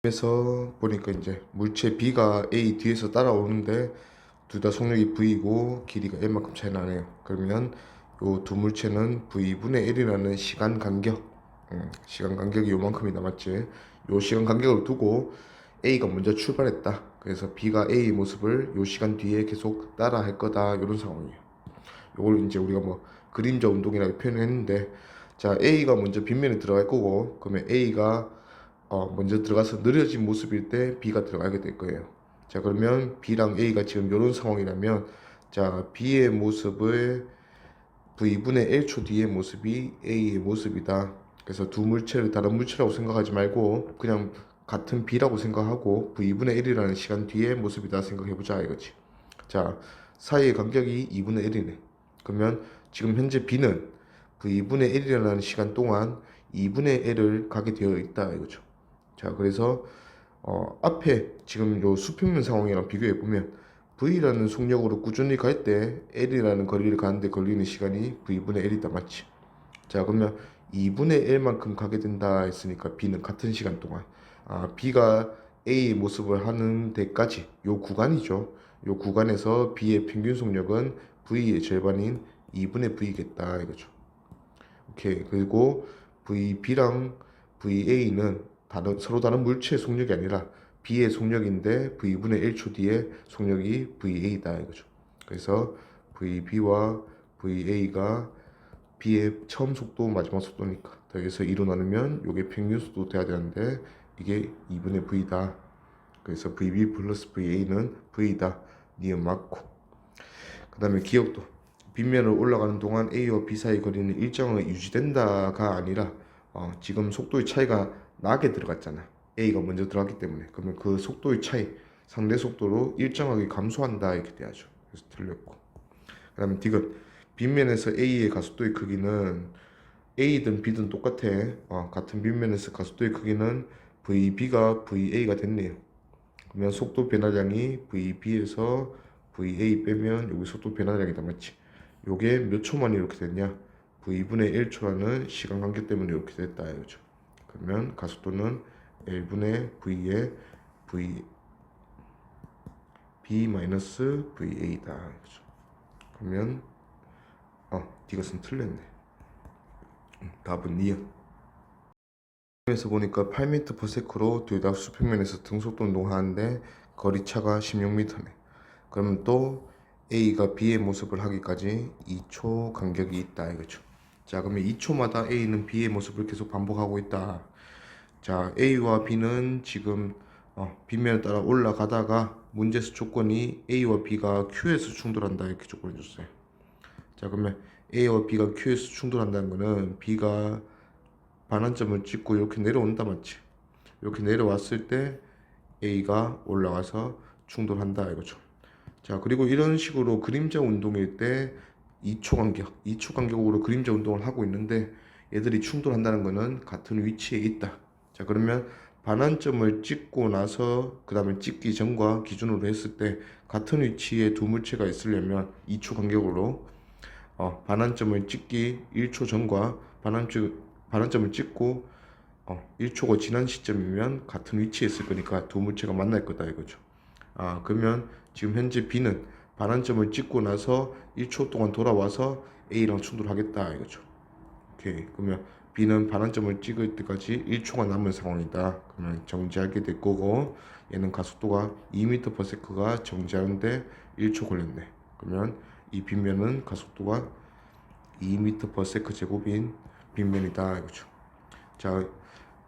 그래서 보니까 이제 물체 B가 A 뒤에서 따라오는데 둘 다 속력이 V이고 길이가 L만큼 차이 나네요. 그러면 요 두 물체는 V분의 L이라는 시간 간격, 시간 간격이 요만큼이 남았지. 요 시간 간격을 두고 A가 먼저 출발했다. 그래서 B가 A의 모습을 요 시간 뒤에 계속 따라 할 거다. 이런 상황이에요. 요걸 이제 우리가 뭐 그림자 운동이라고 표현했는데, 자, A가 먼저 빗면에 들어갈 거고, 그러면 A가 먼저 들어가서 느려진 모습일 때 B가 들어가게 될 거예요. 자, 그러면 B랑 A가 지금 이런 상황이라면, 자, B의 모습을 V분의 1초 뒤의 모습이 A의 모습이다. 그래서 두 물체를 다른 물체라고 생각하지 말고 그냥 같은 B라고 생각하고 V분의 1이라는 시간 뒤의 모습이다 생각해보자 이거지. 자, 사이의 간격이 2분의 1이네. 그러면 지금 현재 B는 V분의 1이라는 시간 동안 2분의 1을 가게 되어 있다 이거죠. 자, 그래서 앞에 지금 요 수평면 상황이랑 비교해 보면 V라는 속력으로 꾸준히 갈 때 L이라는 거리를 가는데 걸리는 시간이 V분의 1이다 맞지? 자, 그러면 2분의 1만큼 가게 된다 했으니까 B는 같은 시간 동안 B가 A의 모습을 하는 데까지 요 구간이죠. 요 구간에서 B의 평균 속력은 V의 절반인 2분의 V겠다 이거죠. 오케이. 그리고 VB랑 VA는 서로 다른 물체의 속력이 아니라 B의 속력인데 V분의 1초 뒤에 속력이 VA다 이거죠. 그래서 VB와 VA가 B의 처음 속도, 마지막 속도니까 더해서 2로 나누면 이게 평균 속도 돼야 되는데 이게 2분의 V다. 그래서 VB 플러스 VA는 V다. 니은 맞고. 그 다음에 기억도 빗면을 올라가는 동안 A와 B 사이 거리는 일정하게 유지된다가 아니라 지금 속도의 차이가 나게 들어갔잖아. A가 먼저 들어갔기 때문에. 그러면 그 속도의 차이, 상대 속도로 일정하게 감소한다 이렇게 돼야죠. 그래서 틀렸고. 그 다음에 D는 빗면에서 A의 가속도의 크기는 A든 B든 똑같아. 같은 빗면에서 가속도의 크기는 VB가 VA가 됐네요. 그러면 속도 변화량이 VB에서 VA 빼면 여기 속도 변화량이다 맞지? 요게 몇 초 만에 이렇게 됐냐? V분의 1초라는 시간 간격 때문에 이렇게 됐다 이거죠. 그러면 가속도는 L분의 V의 V B 마이너스 VA다 이거죠. 그러면 이것은 틀렸네. 답은 니은. 에서 보니까 8m/s로 둘 다 수평면에서 등속도 운동하는데 거리차가 16m네. 그러면 또 A가 B의 모습을 하기까지 2초 간격이 있다 이거죠. 자, 그러면 2초마다 A는 B의 모습을 계속 반복하고 있다. 자, A와 B는 지금 빗면을 따라 올라가다가 문제에서 조건이 A와 B가 Q에서 충돌한다 이렇게 조건을 줬어요. 자, 그러면 A와 B가 Q에서 충돌한다는 거는 B가 반환점을 찍고 이렇게 내려온다 맞지? 이렇게 내려왔을 때 A가 올라가서 충돌한다 이거죠. 자, 그리고 이런 식으로 그림자 운동일 때 2초 간격으로 그림자 운동을 하고 있는데 얘들이 충돌한다는 것은 같은 위치에 있다. 자, 그러면 반환점을 찍고 나서 그 다음에 찍기 전과 기준으로 했을 때 같은 위치에 두 물체가 있으려면 2초 간격으로 반환점을 찍기 1초 전과 반환점을 찍고 1초가 지난 시점이면 같은 위치에 있을 거니까 두 물체가 만날 거다 이거죠. 그러면 지금 현재 B는 반환점을 찍고 나서 1초 동안 돌아와서 A랑 충돌하겠다 이거죠. 오케이. 그러면 B는 반환점을 찍을 때까지 1초가 남은 상황이다. 그러면 정지하게 될 거고 얘는 가속도가 2m/s가 정지하는데 1초 걸렸네. 그러면 이 빗면은 가속도가 2m/s 제곱인 빗면이다 이거죠. 자,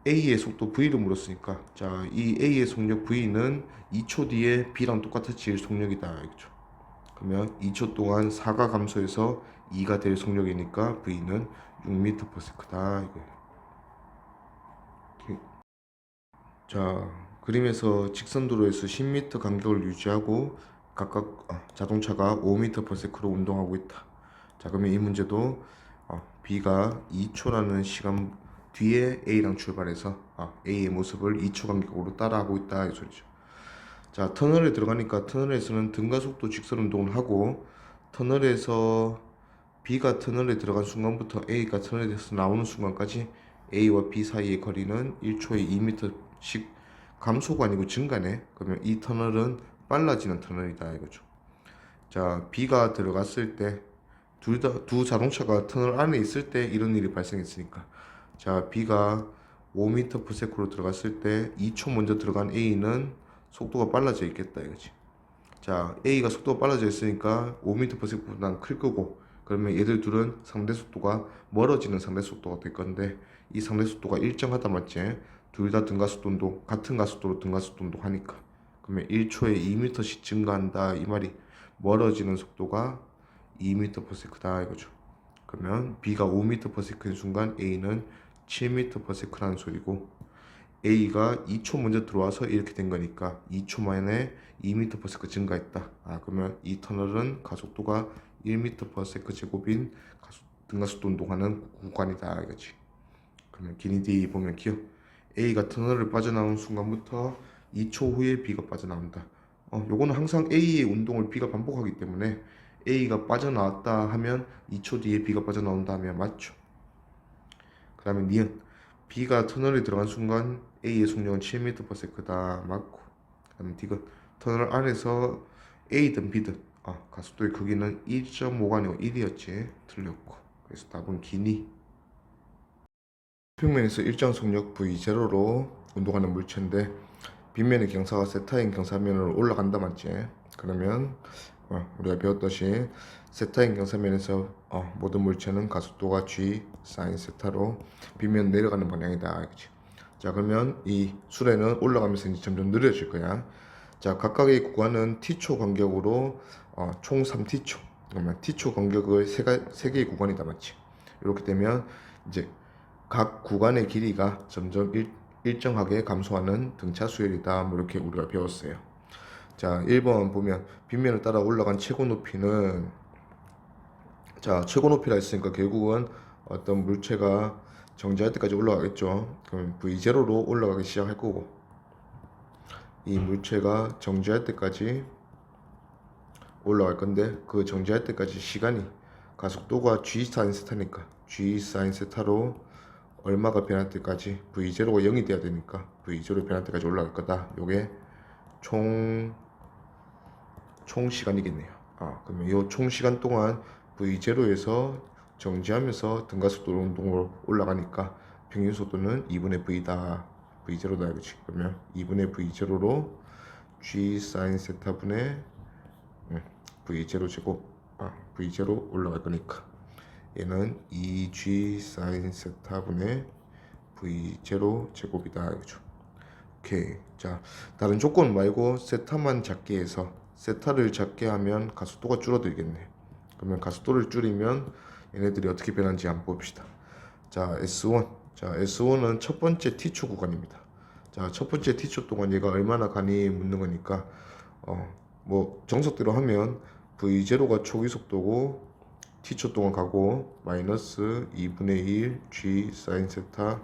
A의 속도 V를 물었으니까 자, 이 A의 속력 V는 2초 뒤에 B랑 똑같아질 속력이다 이거죠. 그러면 2초 동안 4가 감소해서 2가 될 속력이니까 V는 6m/s다 이거예요. 자, 그림에서 직선도로에서 10m 간격을 유지하고 각각 자동차가 5m/s로 운동하고 있다. 자, 그러면 이 문제도 B가 2초라는 시간 뒤에 A랑 출발해서 A의 모습을 2초 간격으로 따라하고 있다 이 소리죠. 자, 터널에 들어가니까 터널에서는 등가속도 직선 운동을 하고 터널에서 B가 터널에 들어간 순간부터 A가 터널에서 나오는 순간까지 A와 B 사이의 거리는 1초에 2m씩 감소가 아니고 증가네. 그러면 이 터널은 빨라지는 터널이다 이거죠. 자, B가 들어갔을 때 두 자동차가 터널 안에 있을 때 이런 일이 발생했으니까, 자, B가 5m/s로 들어갔을 때 2초 먼저 들어간 A는 속도가 빨라져 있겠다 이거지. 자, A가 속도가 빨라져 있으니까 5m/s보다는 클 거고, 그러면 얘들 둘은 상대 속도가 멀어지는 상대 속도가 될 건데, 이 상대 속도가 일정하다 맞지? 둘 다 등가속도도 같은 가속도로 등가속도도 하니까, 그러면 1초에 2m씩 증가한다 이 말이, 멀어지는 속도가 2m/s다 이거죠. 그러면 B가 5m/s인 순간 A는 7m/s라는 소리고, A가 2초 먼저 들어와서 이렇게 된 거니까 2초 만에 2m/s 증가했다. 그러면 이 터널은 가속도가 1m/s 제곱인 등가속도 운동하는 구간이다 이거지. 그러면 길이 D 보면 기억, A가 터널을 빠져나온 순간부터 2초 후에 B가 빠져나온다. 요거는 항상 A의 운동을 B가 반복하기 때문에 A가 빠져나왔다 하면 2초 뒤에 B가 빠져나온다 하면 맞죠. 그 다음에 니은, B가 터널에 들어간 순간 A의 속력은 7m/s다 맞고, 그 다음에 D가 터널 안에서 A든 B든 가속도의 크기는 1.5가 아니고 1이었지, 틀렸고. 그래서 답은 기니. 평면에서 일정 속력 V0로 운동하는 물체인데 빗면의 경사가 세타인 경사면으로 올라간다 맞지? 그러면 우리가 배웠듯이 세타인 경사면에서 모든 물체는 가속도가 g 사인 세타로 빗면 내려가는 방향이다 알겠지? 자, 그러면 이 수레는 올라가면서 이제 점점 느려질 거야. 자, 각각의 구간은 t초 간격으로 총 3t초, 그러면 t초 간격의 세 개의 구간이다 맞지? 이렇게 되면 이제 각 구간의 길이가 점점 일정하게 감소하는 등차 수열이다, 뭐 이렇게 우리가 배웠어요. 자, 1번 보면 빗면을 따라 올라간 최고 높이는, 자, 최고 높이라 했으니까 결국은 어떤 물체가 정지할 때까지 올라가겠죠. 그럼 V0로 올라가기 시작할 거고, 이 물체가 정지할 때까지 올라갈 건데, 그 정지할 때까지 시간이, 가속도가 g 사인 세타니까 g 사인 세타로 얼마가 변할 때까지, V0가 0이 돼야 되니까 V0 변할 때까지 올라갈 거다. 요게 총 시간이겠네요. 그러면 요 총 시간 동안 V0에서 정지하면서 등가속도 운동으로 올라가니까 평균 속도는 2분의 V다. V0다 이거지. 그러면 2분의 V0로 G 사인 세타 분의 V0 제곱, V0 올라갈 거니까 얘는 2G 사인 세타분의 V0 제곱이다 이거죠. 오케이. 자, 다른 조건 말고 세타만 작게 해서, 세타를 작게 하면 가속도가 줄어들겠네. 그러면 가속도를 줄이면 얘네들이 어떻게 변하는지 한번 봅시다. 자, S1. 자, S1은 첫 번째 T초 구간입니다. 자, 첫 번째 T초 동안 얘가 얼마나 가니 묻는 거니까 뭐 정석대로 하면 V0가 초기 속도고 t초 동안 가고 마이너스 2분의 1 g 사인 세타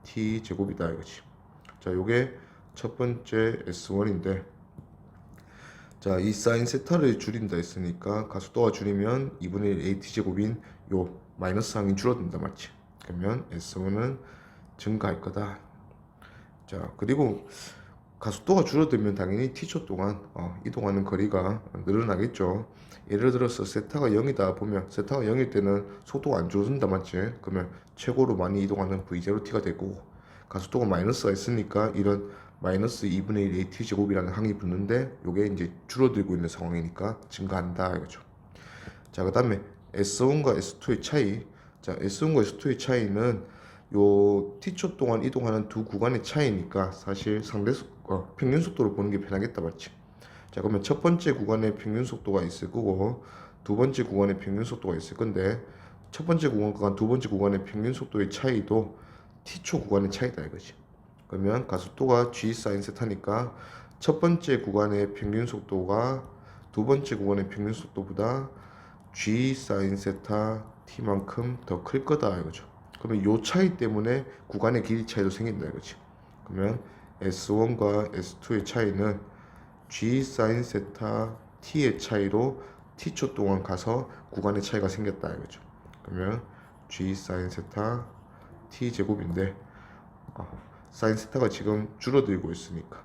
t 제곱이다 이거지. 자, 요게 첫 번째 S1인데, 자, 이 사인 세타를 줄인다 했으니까 가속도가 줄이면 2분의 1 AT 제곱인 요 마이너스 항이 줄어든다 맞지? 그러면 S1은 증가할 거다. 자, 그리고 가속도가 줄어들면 당연히 t초 동안 이동하는 거리가 늘어나겠죠. 예를 들어서 세타가 0이다 보면, 세타가 0일 때는 속도가 안 줄어든다 맞지? 그러면 최고로 많이 이동하는 V0t가 되고, 가속도가 마이너스가 있으니까 이런 마이너스 2분의 1 AT 제곱이라는 항이 붙는데, 요게 이제 줄어들고 있는 상황이니까 증가한다 이거죠. 자, 그 다음에 S1과 S2의 차이. 자, S1과 S2의 차이는 요 t초 동안 이동하는 두 구간의 차이니까 사실 평균 속도로 보는 게 편하겠다 맞지? 자, 그러면 첫 번째 구간의 평균 속도가 있을 거고 두 번째 구간의 평균 속도가 있을 건데, 첫 번째 구간과 두 번째 구간의 평균 속도의 차이도 t초 구간의 차이다 이거지. 그러면 가속도가 g 사인 세타니까 첫 번째 구간의 평균 속도가 두 번째 구간의 평균 속도보다 g 사인 세타 t만큼 더 클 거다 이거죠. 그러면 요 차이 때문에 구간의 길이 차이도 생긴다 이거지. 그러면 S1과 S2의 차이는 g 사인 세타 t의 차이로 t초 동안 가서 구간의 차이가 생겼다 이거죠. 그러면 g 사인 세타 t 제곱인데 사인 세타가 지금 줄어들고 있으니까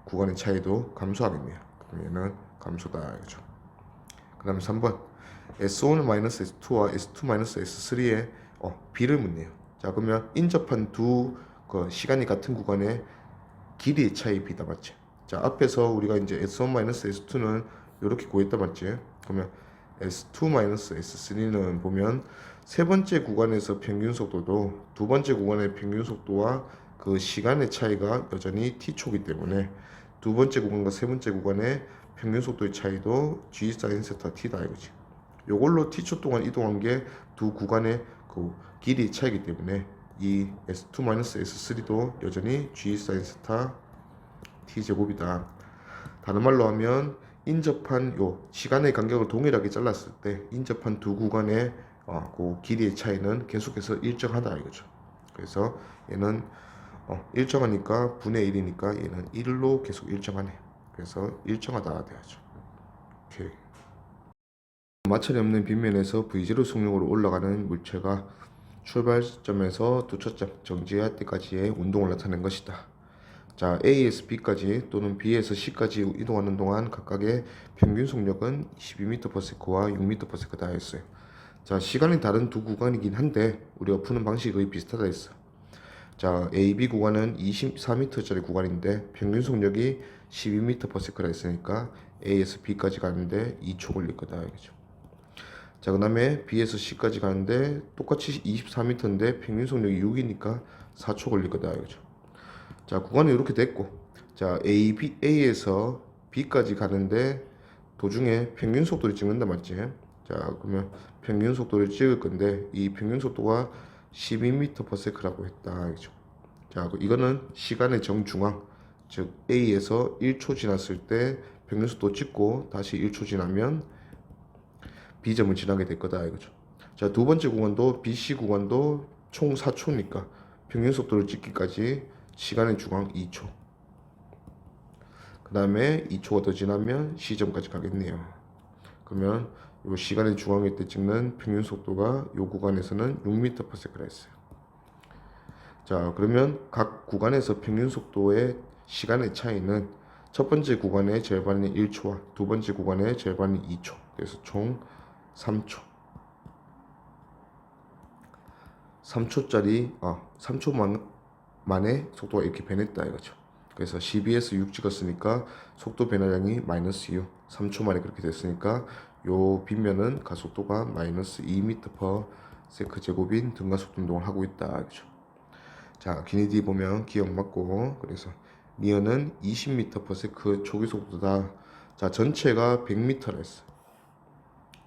구간의 차이도 감소하겠네요. 그럼 얘는 감소다 이거죠. 그 다음에 3번 S1-S2와 S2-S3의 B를 묻네요. 자, 그러면 인접한 두 시간이 같은 구간의 길이의 차이 B다 맞지? 자, 앞에서 우리가 이제 S1-S2는 이렇게 구했다 맞지? 그러면 S2-S3는 보면 세 번째 구간에서 평균 속도도 두 번째 구간의 평균 속도와 그 시간의 차이가 여전히 t초이기 때문에 두 번째 구간과 세 번째 구간의 평균 속도의 차이도 g sin 세타 t다 이거지. 요걸로 t초 동안 이동한 게 두 구간의 그 길이 차이기 때문에 이 S2-S3도 여전히 g sin 세타 t제곱이다. 다른 말로 하면 인접한 요 시간의 간격을 동일하게 잘랐을 때 인접한 두 구간의 그 길이의 차이는 계속해서 일정하다 이거죠. 그래서 얘는 일정하니까 분의 1이니까 얘는 1로 계속 일정하네. 그래서 일정하다 돼야죠. 오케이. 마찰이 없는 빗면에서 V0 속력으로 올라가는 물체가 출발점에서 도착점 정지할 때까지의 운동을 나타낸 것이다. 자, A에서 B까지 또는 B에서 C까지 이동하는 동안 각각의 평균 속력은 12m/s와 6m/s다 했어요. 자, 시간이 다른 두 구간이긴 한데 우리가 푸는 방식이 거의 비슷하다 했어. 자, A, B 구간은 24m짜리 구간인데 평균 속력이 12m/s라 했으니까 A에서 B까지 가는데 2초 걸릴 거다 이거죠. 자, 그 다음에 B에서 C까지 가는데 똑같이 24m인데 평균 속력이 6이니까 4초 걸릴 거다 이거죠. 자, 구간이 이렇게 됐고, 자, A에서 B까지 가는데 도중에 평균 속도를 찍는다 맞지? 자, 그러면 평균 속도를 찍을 건데 이 평균 속도가 12m/s라고 했다 이죠. 자, 이거는 시간의 정중앙, 즉 A에서 1초 지났을 때 평균 속도 찍고 다시 1초 지나면 B점을 지나게 될 거다 이거죠. 자, 두 번째 구간도 BC 구간도 총 4초니까 평균 속도를 찍기까지 시간의 중앙 2초. 그 다음에 2초가 더 지나면 C점까지 가겠네요. 그러면 이 시간의 중앙일 때 찍는 평균 속도가 이 구간에서는 6m/s라 했어요. 자, 그러면 각 구간에서 평균 속도의 시간의 차이는 첫 번째 구간의 절반이 1초와 두 번째 구간의 절반이 2초. 그래서 총 3초. 3초짜리 3초 만에 속도가 이렇게 변했다 이거죠. 그래서 12에서 6 찍었으니까 속도 변화량이 마이너스 6, 3초 만에 그렇게 됐으니까 요 빗면은 가속도가 마이너스 2m/s 제곱인 등가속도 운동을 하고 있다 이거죠. 자, 기니디 보면 기억 맞고, 그래서 니어는 20m/s 초기 속도다. 자, 전체가 100m라 했어.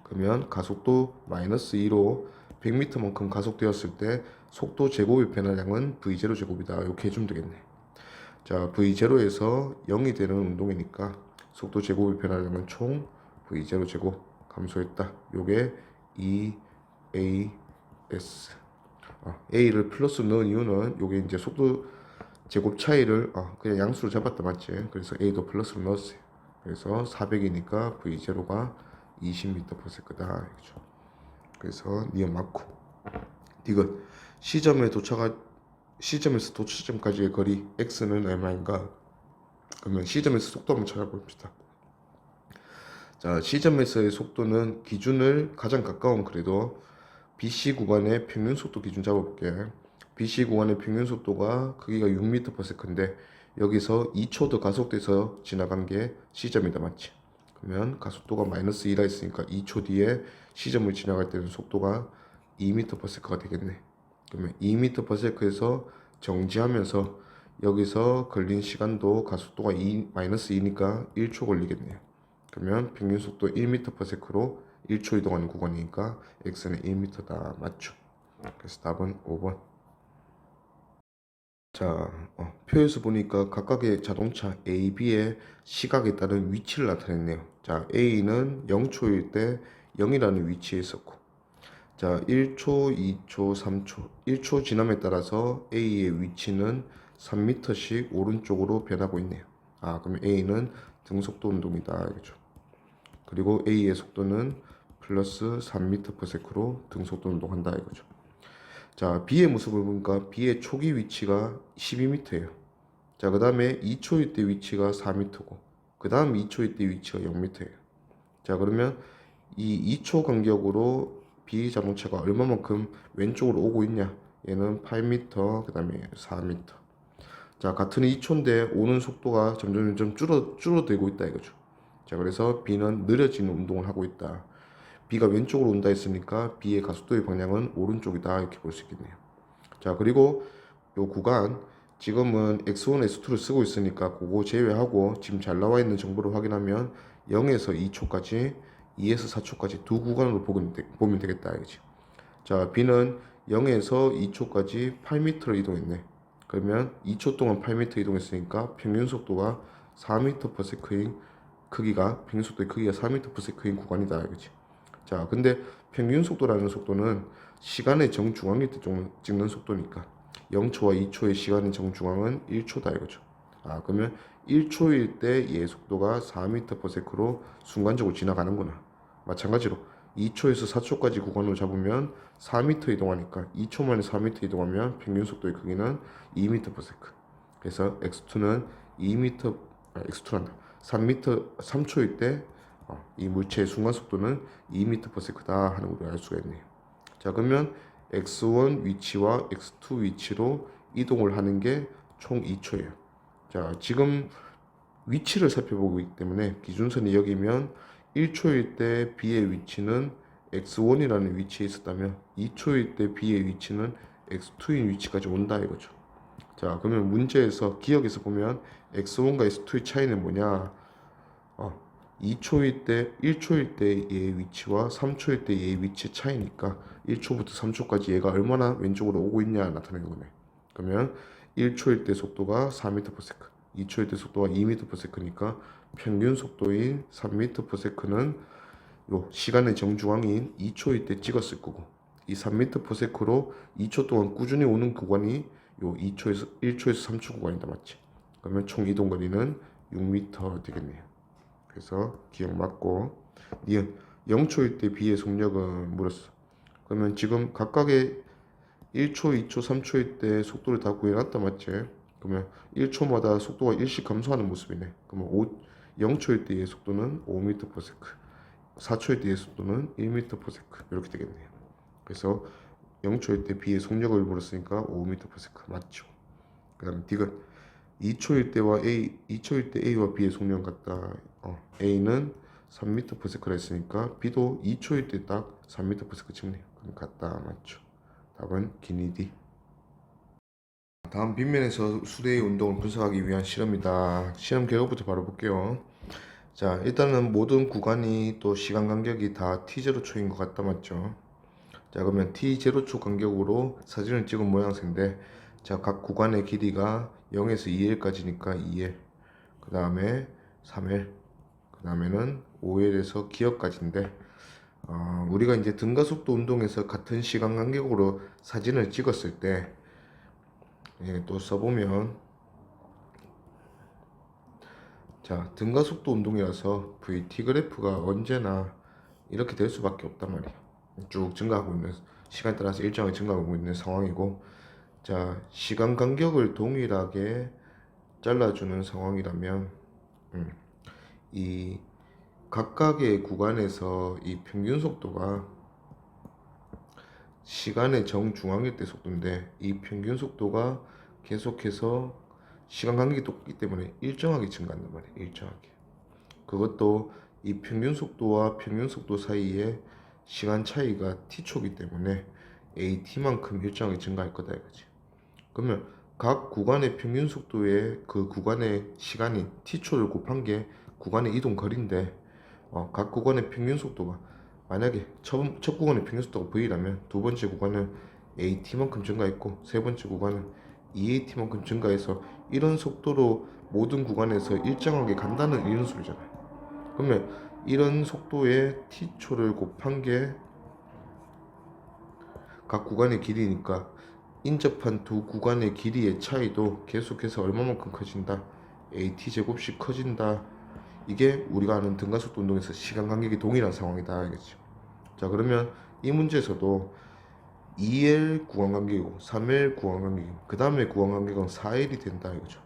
그러면 가속도 마이너스 2로 100m만큼 가속되었을 때 속도 제곱의 변화량은 V0 제곱이다. 이렇게 해주면 되겠네. 자, V0에서 0이 되는 운동이니까 속도 제곱의 변화량은 총 V0 제곱 감소했다. 요게 2AS. A를 플러스 넣은 이유는 요게 이제 속도 제곱 차이를 그냥 양수로 잡았다 맞지? 그래서 A도 플러스로 넣었어요. 그래서 400이니까 V0가 20m/s다. 그래서 니은 맞고. 디귿 C점에서 도착점까지의 거리 x는 얼마인가? 그러면 C점에서 속도 한번 찾아봅시다. 자, C점에서의 속도는 기준을 가장 가까운 그래도 BC 구간의 평균 속도 기준 잡아볼게. BC 구간의 평균 속도가 크기가 6m/s인데 여기서 2초 더 가속돼서 지나간 게 C점이다 맞지? 그러면 가속도가 마이너스 2라 했으니까 2초 뒤에 C점을 지나갈 때는 속도가 2m/s가 되겠네. 그러면 2m/s에서 정지하면서 여기서 걸린 시간도 가속도가 마이너스 2니까 1초 걸리겠네요. 그러면 평균 속도 1m/s로 1초 이동하는 구간이니까 x는 1m다 맞죠? 그래서 답은 5번. 자, 표에서 보니까 각각의 자동차 A, B의 시각에 따른 위치를 나타냈네요. 자, A는 0초일 때 0이라는 위치에 있었고, 자, 1초, 2초, 3초, 1초 지남에 따라서 A의 위치는 3m씩 오른쪽으로 변하고 있네요. 그러면 A는 등속도 운동이다. 그렇죠? 그리고 A의 속도는 플러스 3m/s로 등속도 운동한다 이거죠. 자, B의 모습을 보니까 B의 초기 위치가 12m예요. 자, 그 다음에 2초일 때 위치가 4m고, 그 다음 2초일 때 위치가 0m예요. 자, 그러면 이 2초 간격으로 B 자동차가 얼마만큼 왼쪽으로 오고 있냐? 얘는 8m, 그 다음에 4m. 자, 같은 2초인데 오는 속도가 점점 줄어들고 있다 이거죠. 자, 그래서 B는 느려지는 운동을 하고 있다. B가 왼쪽으로 온다 했으니까 B의 가속도의 방향은 오른쪽이다 이렇게 볼 수 있겠네요. 자, 그리고 요 구간 지금은 X1, X2를 쓰고 있으니까 그거 제외하고 지금 잘 나와 있는 정보를 확인하면 0에서 2초까지, 2에서 4초까지 두 구간으로 보면 되겠다 이거지. 자, B는 0에서 2초까지 8m를 이동했네. 그러면 2초 동안 8m 이동했으니까 평균 속도가 4m/s인 크기가, 평균 속도의 크기가 4m/s인 구간이다 이거지. 자, 근데 평균 속도라는 속도는 시간의 정중앙일 때 찍는 속도니까 0초와 2초의 시간의 정중앙은 1초다 이거죠. 아, 그러면 1초일 때 얘의 속도가 4m/s로 순간적으로 지나가는구나. 마찬가지로 2초에서 4초까지 구간으로 잡으면 4m 이동하니까 2초 만에 4m 이동하면 평균 속도의 크기는 2m/s. 그래서 x2는 2m, x2란다. 3m, 3초일 때 이 물체의 순간 속도는 2m/s다 하는 걸 알 수가 있네요. 자, 그러면 x1 위치와 x2 위치로 이동을 하는 게 총 2초예요. 자, 지금 위치를 살펴보기 때문에 기준선이 여기면 1초일 때 B의 위치는 x1이라는 위치에 있었다면 2초일 때 B의 위치는 x2인 위치까지 온다 이거죠. 자, 그러면 문제에서 기억에서 보면 x1과 x2의 차이는 뭐냐? 2초일 때, 1초일 때 얘의 위치와 3초일 때 얘의 위치의 차이니까 1초부터 3초까지 얘가 얼마나 왼쪽으로 오고 있냐 나타내는 거네. 그러면 1초일 때 속도가 4m/s, 2초일 때 속도가 2m/s니까 평균 속도인 3m/s는 요 시간의 정중앙인 2초일 때 찍었을 거고, 이 3m/s로 2초 동안 꾸준히 오는 구간이 요 1초에서 3초 구간이다 맞지? 그러면 총 이동 거리는 6m 되겠네요. 그래서 기억 맞고, 니은 0초일 때 B의 속력은 물었어. 그러면 지금 각각의 1초, 2초, 3초일 때 속도를 다 구해놨다 맞지? 그러면 1초마다 속도가 1씩 감소하는 모습이네. 그러면 0초일 때의 속도는 5m/s, 4초일 때의 속도는 1m/s 이렇게 되겠네요. 그래서 0초일 때 B의 속력을 물었으니까 5m/s 맞죠? 그 다음 디귿 2초일 때 A와 B의 속력은 같다. A는 3m/s라 했으니까 B도 2초일 때 딱 3m/s 찍네요. 그럼 같다 맞죠? 답은 기니 D. 다음 빗면에서 수대의 운동을 분석하기 위한 실험이다. 실험 결과부터 바로 볼게요. 자, 일단은 모든 구간이 또 시간 간격이 다 t0초인 것 같다 맞죠? 자, 그러면 t0초 간격으로 사진을 찍은 모양새인데, 자, 각 구간의 길이가 0에서 2L까지니까 2L, 그 다음에 3L, 그 다음에는 5L에서 기역까지인데, 우리가 이제 등가속도 운동에서 같은 시간 간격으로 사진을 찍었을 때, 또 써보면, 자, 등가속도 운동이라서 VT 그래프가 언제나 이렇게 될 수밖에 없단 말이야. 쭉 증가하고 있는, 시간에 따라서 일정하게 증가하고 있는 상황이고, 자, 시간 간격을 동일하게 잘라주는 상황이라면, 이 각각의 구간에서 이 평균 속도가 시간의 정중앙일 때 속도인데, 이 평균 속도가 계속해서 시간 간격이 똑같기 때문에 일정하게 증가한단 말이에요. 일정하게. 그것도 이 평균 속도와 평균 속도 사이에 시간 차이가 t초이기 때문에 at만큼 일정하게 증가할 거다 이거지. 그러면 각 구간의 평균 속도에 그 구간의 시간인 t초를 곱한 게 구간의 이동 거리인데, 각 구간의 평균 속도가 만약에 첫 구간의 평균 속도가 v라면 두 번째 구간은 at만큼 증가했고 세 번째 구간은 EAT만큼 증가해서 이런 속도로 모든 구간에서 일정하게 간다는 이런 소리잖아요. 그러면 이런 속도의 t초를 곱한 게 각 구간의 길이니까 인접한 두 구간의 길이의 차이도 계속해서 얼마만큼 커진다? AT 제곱씩 커진다. 이게 우리가 아는 등가속도 운동에서 시간 간격이 동일한 상황이다 알겠죠? 자, 그러면 이 문제에서도 2L 구간간격이고 3L 구간간격이고 그 다음에 구간간격은 4L이 된다 이거죠.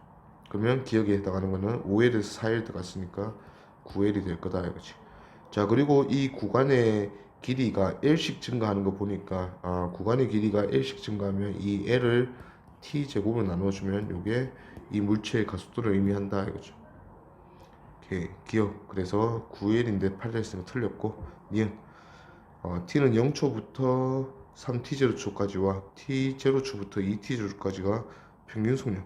그러면 기억에 해당하는 거는 5L에서 4L 들어갔으니까 9L이 될 거다 이거지. 자, 그리고 이 구간의 길이가 L씩 증가하는 거 보니까 구간의 길이가 L씩 증가하면 이 L을 T제곱으로 나눠주면 요게 이 물체의 가속도를 의미한다 이거죠. 오케이, 기억. 그래서 9L인데 8L 했으면 틀렸고 니은 T는 0초부터 3T0초까지와 T0초부터 2T0초까지가 평균 속력.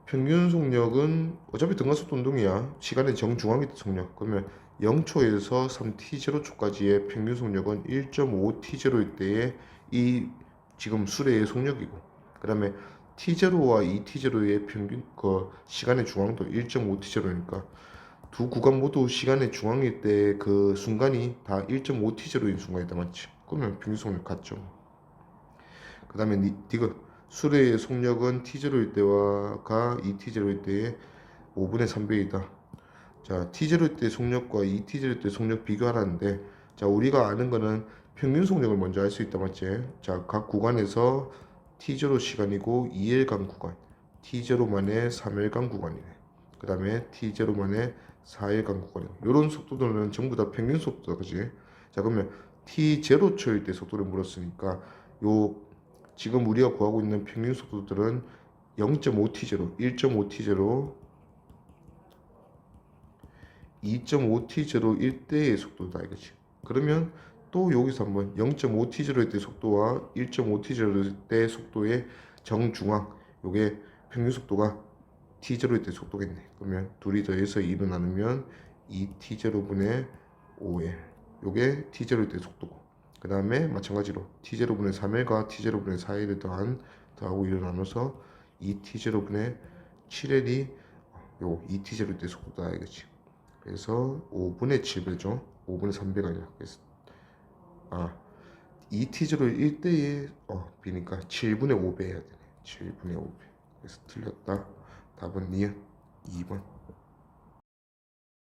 평균 속력은 어차피 등가속도 운동이야. 시간의 정중앙이 속력. 그러면 0초에서 3T0초까지의 평균 속력은 1.5T0일 때의 이 지금 수레의 속력이고, 그 다음에 T0와 2T0의 평균 시간의 중앙도 1.5T0니까 두 구간 모두 시간의 중앙일 때 그 순간이 다 1.5T0인 순간이다, 맞지? 그러면 평균 속력 같죠. 그 다음에 디귿 수레의 속력은 T0일 때와가 2T0일 때의 5분의 3배이다. 자, T0일 때 속력과 2T0일 때 속력 비교하라는데, 자, 우리가 아는 거는 평균 속력을 먼저 알 수 있다, 맞지? 자, 각 구간에서 T0 시간이고 2L간 구간, T0만의 3L간 구간이네. 그 다음에 T0만의 4L간 구간이네. 이런 속도들은 전부 다 평균 속도다, 그지? 자, 그러면 T0초일 때 속도를 물었으니까 요 지금 우리가 구하고 있는 평균 속도들은 0.5T0, 1.5T0, 2.5T0 1대의 속도다 이거지. 그러면 또 여기서 한번 0.5T0일 때 속도와 1.5T0일 때 속도의 정중앙, 요게 평균 속도가 T0일 때 속도겠네. 그러면 둘이 더해서 2로 나누면 2T0분의 5L, 요게 T0일 때 속도고, 그 다음에 마찬가지로 T0분의 3L과 T0분의 4L을 더하고 2로 나눠서 2T0분의 7L이 요 2T0일 때 속도다 이거지. 그래서 5분의 7배죠. 5분의 3배가 아니라. 그래서 2T0를 1대에 비니까 7분의 5배 해야 되네. 7분의 5배. 그래서 틀렸다. 답은 니은 2번.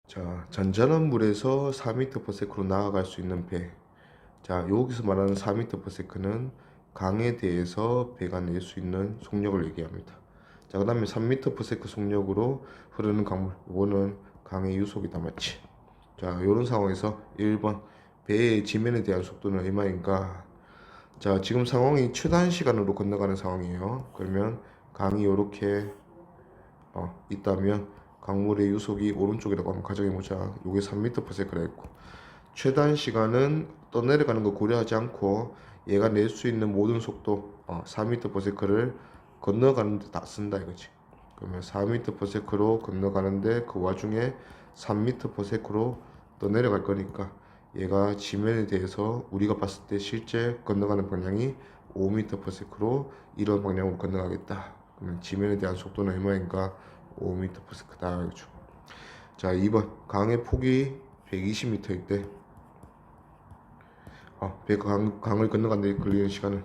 자, 잔잔한 물에서 4m/s로 나아갈 수 있는 배. 자, 여기서 말하는 4m/s는 강에 대해서 배가 낼 수 있는 속력을 얘기합니다. 자, 그 다음에 3m/s 속력으로 흐르는 강물. 이거는 강의 유속이다, 맞지? 자, 이런 상황에서 1번 배의 지면에 대한 속도는 얼마인가? 자, 지금 상황이 최단 시간으로 건너가는 상황이에요. 그러면 강이 이렇게 있다면 강물의 유속이 오른쪽이라고 한번 가정해보자. 이게 3m/s라 했고, 최단 시간은 떠내려가는 거 고려하지 않고 얘가 낼 수 있는 모든 속도 4m/s를 건너가는데 다 쓴다 이거지. 그러면 4m/s로 건너가는데 그 와중에 3m/s로 떠내려갈 거니까 얘가 지면에 대해서 우리가 봤을 때 실제 건너가는 방향이 5m/s로 이런 방향으로 건너가겠다. 그러면 지면에 대한 속도는 얼마인가? 5m/s다 이거죠. 자, 2번 강의 폭이 120m일 때 배가 강을 건너가는데 걸리는 시간은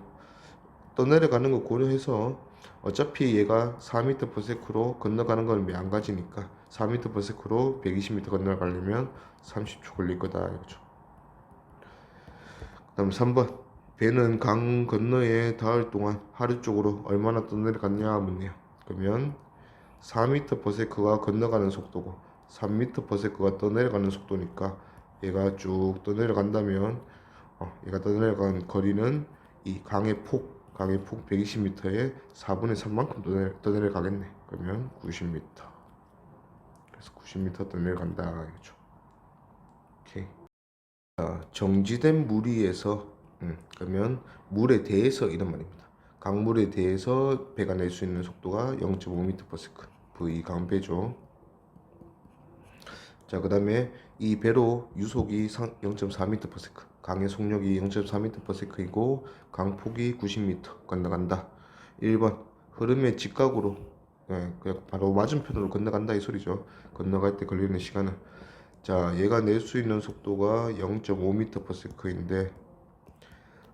떠내려가는 거 고려해서 어차피 얘가 4m/s로 건너가는 건 매 안 가지니까 4m/s로 120m 건너가려면 30초 걸릴 거다 이거죠. 그다음 3번 배는 강 건너에 닿을 동안 하류 쪽으로 얼마나 떠내려갔냐 묻네요. 그러면 4m/s가 건너가는 속도고 3m/s가 떠내려가는 속도니까 얘가 쭉 떠내려간다면 얘가 떠내려간 거리는 이 강의 폭 120m에 4분의 3만큼 떠내려가겠네. 그러면 90m. 그래서 90m 떠내려간다 이거죠. 오케이. 자, 정지된 물 위에서 그러면 물에 대해서 이런 말입니다. 강물에 대해서 배가 낼 수 있는 속도가 0.5m/s. V 강배죠. 자, 그 다음에 이 배로 유속이 0.4m/s, 강의 속력이 0.4m/s이고 강폭이 90m 건너간다. 1번 흐름의 직각으로 그냥 바로 맞은편으로 건너간다 이 소리죠. 건너갈 때 걸리는 시간은, 자, 얘가 낼 수 있는 속도가 0.5m/s인데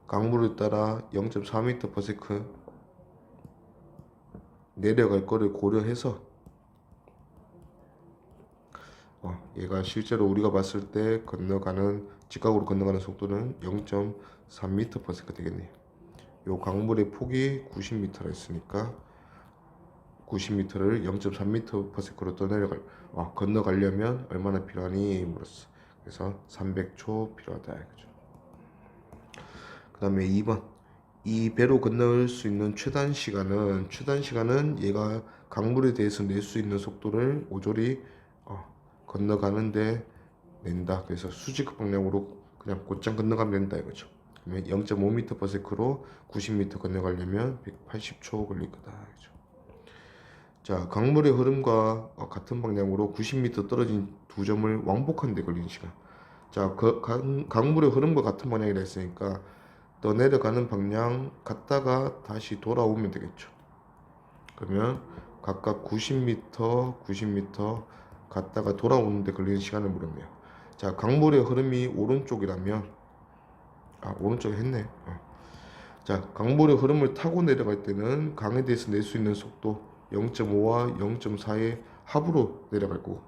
강물을 따라 0.4m/s 내려갈 거를 고려해서 얘가 실제로 우리가 봤을 때 건너가는 직각으로 건너가는 속도는 0.3m/s가 되겠네요. 요 강물의 폭이 90m라 했으니까 90m를 0.3m/s로 건너가려면 얼마나 필요하니 물었어. 그래서 300초 필요하다 이거죠. 그 다음에 2번, 이 배로 건널 수 있는 최단 시간은 얘가 강물에 대해서 낼 수 있는 속도를 모조리 건너가는데 낸다. 그래서 수직급 방향으로 그냥 곧장 건너가면 된다 이거죠. 그러면 0.5m/s로 90m 건너가려면 180초 걸릴 거다 이거죠. 자, 강물의 흐름과 같은 방향으로 90m 떨어진 두 점을 왕복하는 데 걸리는 시간. 자, 강물의 흐름과 같은 방향이라 했으니까 더 내려가는 방향 갔다가 다시 돌아오면 되겠죠. 그러면 각각 90m 갔다가 돌아오는데 걸리는 시간을 물었네요. 자, 강물의 흐름이 오른쪽이라면 오른쪽에 했네. 자, 강물의 흐름을 타고 내려갈 때는 강에 대해서 낼 수 있는 속도 0.5와 0.4의 합으로 내려갈 거고,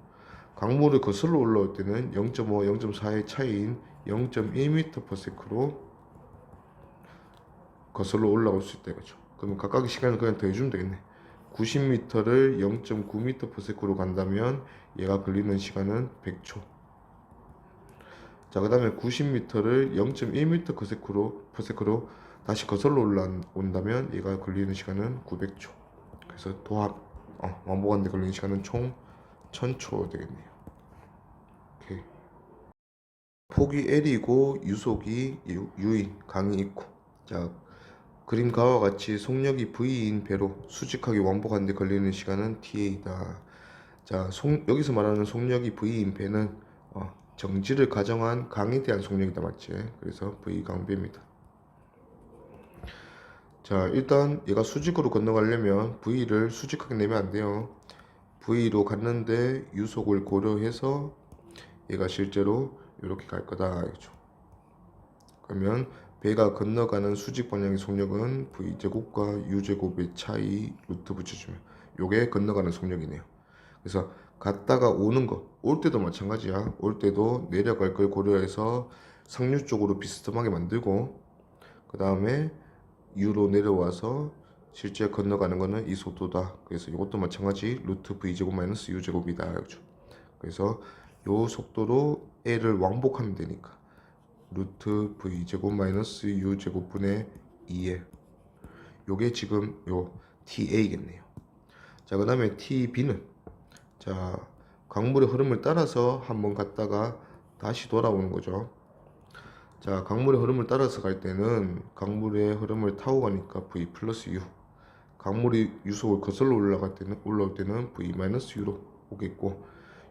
강물을 거슬러 올라올 때는 0.5와 0.4의 차이인 0.1m/s로 거슬러 올라올 수 있다 이거죠. 그러면 각각의 시간을 그냥 더해주면 되겠네. 90m를 0.9m/s로 간다면 얘가 걸리는 시간은 100초. 자, 그 다음에 90m를 0.1m/s로 다시 거슬러 올라온다면 얘가 걸리는 시간은 900초. 그래서 왕복하는데 걸리는 시간은 총 1000초 되겠네요. 오케이. 폭이 L이고 유속이 U인 강이 있고, 자, 그림과와 같이 속력이 V인 배로 수직하게 왕복하는데 걸리는 시간은 TA다. 자, 여기서 말하는 속력이 V인 배는 정지를 가정한 강에 대한 속력이다, 맞지? 그래서 V 강배입니다. 자, 일단 얘가 수직으로 건너가려면 V를 수직하게 내면 안 돼요. V로 갔는데 유속을 고려해서 얘가 실제로 이렇게 갈 거다 알겠죠? 그러면 배가 건너가는 수직 방향의 속력은 V제곱과 U제곱의 차이 루트 붙여주면 요게 건너가는 속력이네요. 그래서 갔다가 오는 거, 올 때도 마찬가지야. 올 때도 내려갈 걸 고려해서 상류 쪽으로 비스듬하게 만들고, 그 다음에 U로 내려와서 실제 건너가는 거는 이 속도다. 그래서 이것도 마찬가지 루트 V제곱 마이너스 U제곱이다. 그렇죠? 그래서 요 속도로 L을 왕복하면 되니까 루트 V제곱 마이너스 U제곱분의 2L, 요게 지금 요 TA겠네요. 자, 그 다음에 TB는, 자, 강물의 흐름을 따라서 한번 갔다가 다시 돌아오는 거죠. 자, 강물의 흐름을 따라서 갈 때는 강물의 흐름을 타고 가니까 V 플러스 U, 강물이 유속을 거슬러 올라올 때는 V 마이너스 U로 오겠고,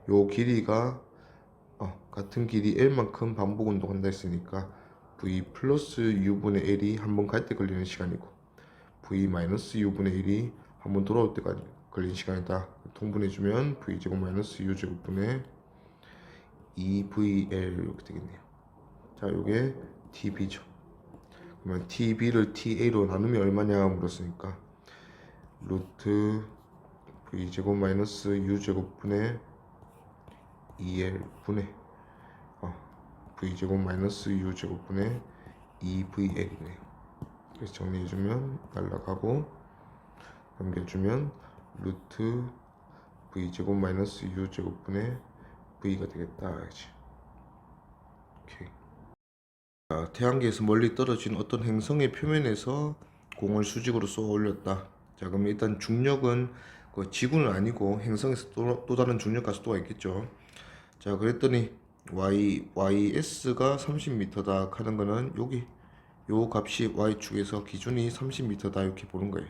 요 길이가 같은 길이 L만큼 반복 운동한다 했으니까 V 플러스 U분의 L이 한번 갈 때 걸리는 시간이고, V 마이너스 U분의 1이 한번 돌아올 때 걸리는 시간이다. 통분해주면 V제곱 마이너스 U제곱분의 2VL 이렇게 되겠네요. 자, 요게 TB죠. 그러면 TB를 TA로 나누면 얼마냐 물었으니까 루트 V제곱 마이너스 U제곱분의 2L 분의 V제곱 마이너스 U제곱분의 2VL이네요. 그래서 정리해주면 날라가고, 넘겨주면 루트 V제곱 마이너스 U제곱분의 V가 되겠다. 그렇지? 오케이. 자, 태양계에서 멀리 떨어진 어떤 행성의 표면에서 공을 수직으로 쏘아 올렸다. 자, 그럼 일단 중력은 그 지구는 아니고 행성에서 또 다른 중력 가속도가 있겠죠. 자, 그랬더니 YS가 30m다 하는 거는 여기 요 값이 Y축에서 기준이 30m다 이렇게 보는 거예요.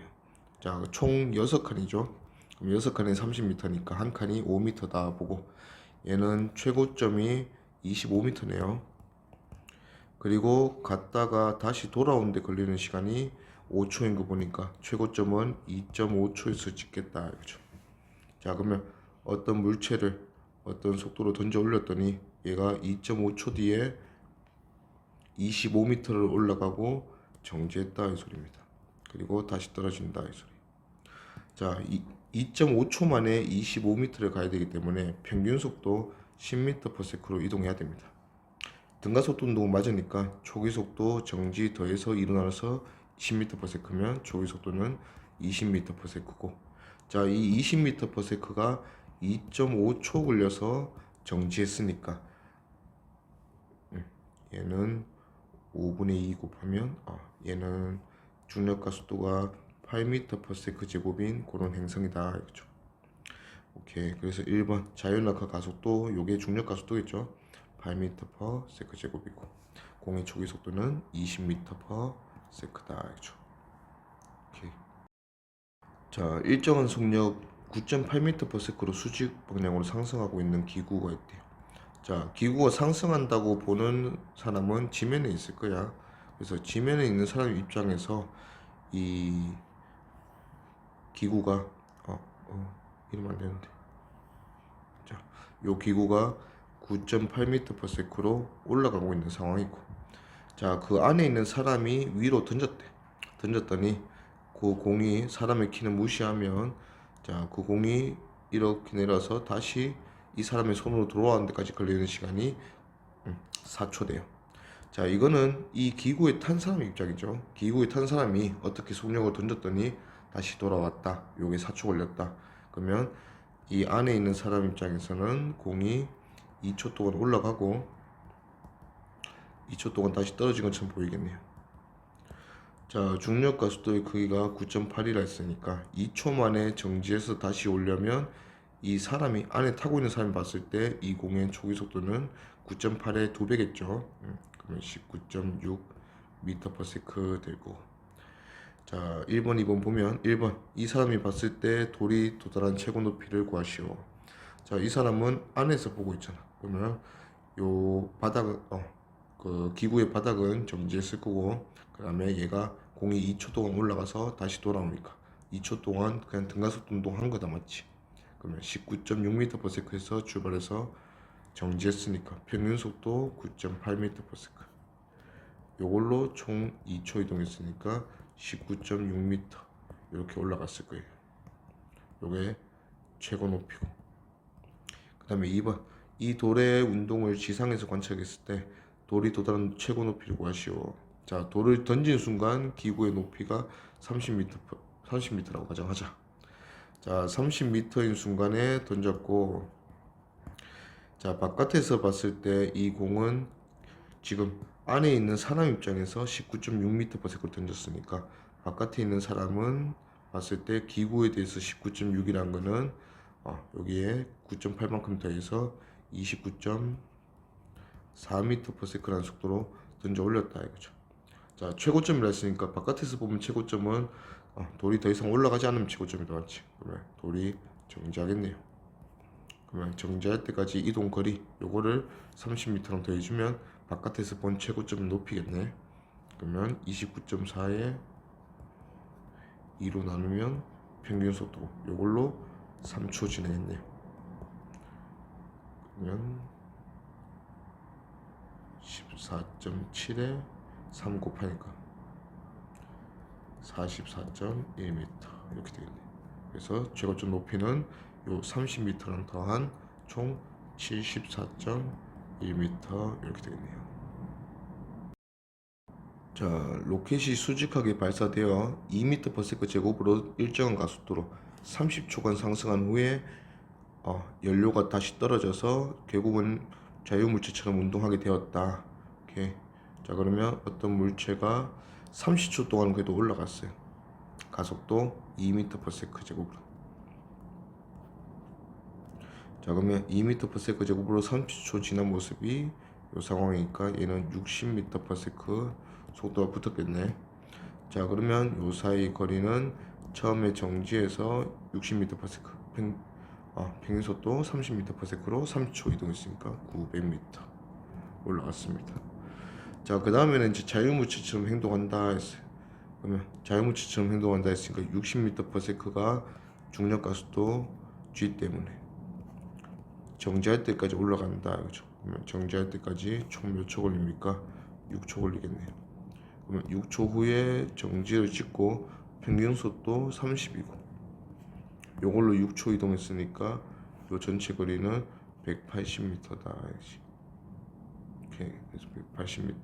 자, 총 6칸이죠. 그럼 6칸에 30m니까 한 칸이 5m다 보고, 얘는 최고점이 25m네요. 그리고 갔다가 다시 돌아오는데 걸리는 시간이 5초인 거 보니까 최고점은 2.5초에서 찍겠다. 그렇죠? 자, 그러면 어떤 물체를 어떤 속도로 던져 올렸더니 얘가 2.5초 뒤에 25m를 올라가고 정지했다 이 소리입니다. 그리고 다시 떨어진다 이 소리. 자, 2.5초 만에 25m를 가야 되기 때문에 평균 속도 10m/s로 이동해야 됩니다. 등가속도 운동은 맞으니까 초기 속도 정지 더해서 일어나서 10m/s면 초기 속도는 20m/s고, 자, 이 20m/s가 2.5초 걸려서 정지했으니까 얘는 5분의 2 곱하면 얘는 중력가 속도가 8m/s 제곱인 그런 행성이다 이거죠. 오케이. 그래서 1번 자연낙하 가속도, 요게 중력가 속도겠죠. 8m/s 제곱이고 공의 초기 속도는 20m/s다 이거죠. 오케이. 자, 일정한 속력 9.8m/s로 수직 방향으로 상승하고 있는 기구가 있대요. 자, 기구가 상승한다고 보는 사람은 지면에 있을 거야. 그래서 지면에 있는 사람 입장에서 이 기구가 이러면 안 되는데, 자, 요 기구가 9.8m/s로 올라가고 있는 상황이고, 자, 그 안에 있는 사람이 위로 던졌대. 던졌더니 그 공이 사람의 키는 무시하면, 자, 그 공이 이렇게 내려서 다시 이 사람의 손으로 돌아오는 데까지 걸리는 시간이 4초 돼요. 자, 이거는 이 기구에 탄 사람 입장이죠. 기구에 탄 사람이 어떻게 속력을 던졌더니 다시 돌아왔다. 요게 4초 걸렸다. 그러면 이 안에 있는 사람 입장에서는 공이 2초 동안 올라가고 2초 동안 다시 떨어진 것처럼 보이겠네요. 자, 중력가 속도의 크기가 9.8이라 했으니까 2초 만에 정지해서 다시 오려면 이 사람이 안에 타고 있는 사람이 봤을 때 이 공의 초기 속도는 9.8의 2배겠죠. 그러면 19.6m/s 되고, 자, 1번, 2번 보면 1번 이 사람이 봤을 때 돌이 도달한 최고 높이를 구하시오. 자, 이 사람은 안에서 보고 있잖아. 그러면 요 바닥, 그 기구의 바닥은 정지했을 거고, 그 다음에 얘가 공이 2초 동안 올라가서 다시 돌아오니까 2초 동안 그냥 등가속도 운동한 거다, 맞지? 그러면 19.6m/s에서 출발해서 정지했으니까 평균 속도 9.8m/s. 요걸로 총 2초 이동했으니까 19.6m 이렇게 올라갔을 거예요. 요게 최고 높이고, 그 다음에 2번 이 돌의 운동을 지상에서 관찰했을 때 돌이 도달한 최고 높이를 구하시오. 자, 돌을 던진 순간 기구의 높이가 30m라고 가정하자. 자, 30m인 순간에 던졌고, 자, 바깥에서 봤을 때 이 공은 지금 안에 있는 사람 입장에서 19.6m/s로 던졌으니까 바깥에 있는 사람은 봤을 때 기구에 대해서 19.6이란 거는 여기에 9.8만큼 더해서 29.4m/s라는 속도로 던져 올렸다 이거죠. 자, 최고점이라 했으니까 바깥에서 보면 최고점은 돌이 더 이상 올라가지 않으면 최고점이다, 맞지? 그러면 돌이 정지하겠네요. 그러면 정지할 때까지 이동 거리 요거를 30m랑 더해주면 바깥에서 본 최고점 높이겠네. 그러면 29.4에 2로 나누면 평균 속도 요걸로 3초 진행했네요. 그러면 14.7에 3 곱하니까 44.1m 이렇게 되겠네요. 그래서 최고점 높이는 요 30m랑 더한 총 74.1m 이렇게 되겠네요. 자, 로켓이 수직하게 발사되어 2m/s 제곱으로 일정한 가속도로 30초간 상승한 후에 연료가 다시 떨어져서 결국은 자유물체처럼 운동하게 되었다. 오케이. 자, 그러면 어떤 물체가 30초 동안 그래도 올라갔어요. 가속도 2m/s 제곱으로. 자, 그러면 2m/s 제곱으로 30초 지난 모습이 이 상황이니까 얘는 60m/s 속도가 붙었겠네. 자, 그러면 요 사이 거리는 처음에 정지해서 60m/s 평균 속도 30m/s로 30초 이동했으니까 900m 올라갔습니다. 자, 그 다음에는 이제 자유물체처럼 행동한다 했어요. 그러면 자유물체처럼 행동한다 했으니까 60m/s가 중력가속도 g 때문에 정지할 때까지 올라간다 이거죠. 그러면 정지할 때까지 총 몇 초 걸립니까? 6초 걸리겠네요. 그러면 6초 후에 정지를 찍고 평균 속도 30이고 요걸로 6초 이동했으니까 요 전체 거리는 180m다. 오케이. 그래서 180m.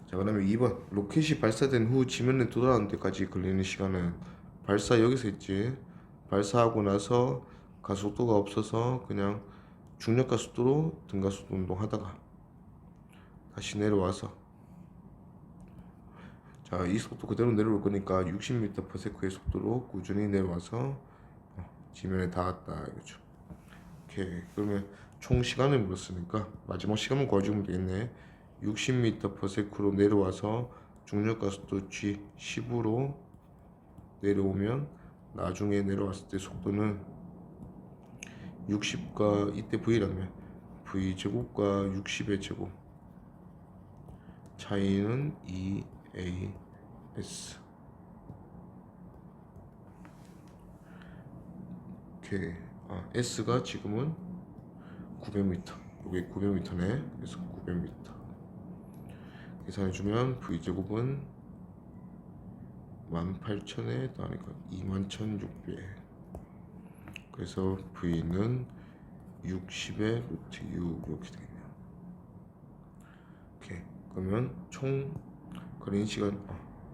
자, 그다음에 2번 로켓이 발사된 후 지면에 도달하는 데까지 걸리는 시간은 발사 여기서 있지. 발사하고 나서 가속도가 없어서 그냥 중력가 속도로 등가속도 운동하다가 다시 내려와서 자, 이 속도 그대로 내려올 거니까 60m/s의 속도로 꾸준히 내려와서 지면에 닿았다 이거죠. 오케이. 그러면 총 시간을 물었으니까 마지막 시간만 구해주면 되겠네. 60m/s로 내려와서 중력가 속도 g 10으로 내려오면 나중에 내려왔을 때 속도는 60과 이때 v라면 v 제곱과 60의 제곱 차이는 2as. 오케이. s가 지금은 900m. 이게 900m네. 그래서 900m. 계산해주면 v제곱은 18,000에 더하니까 21,600. 그래서 v는 60의 루트 6 이렇게 되겠네요. 오케이. 그러면 총 걸리는 시간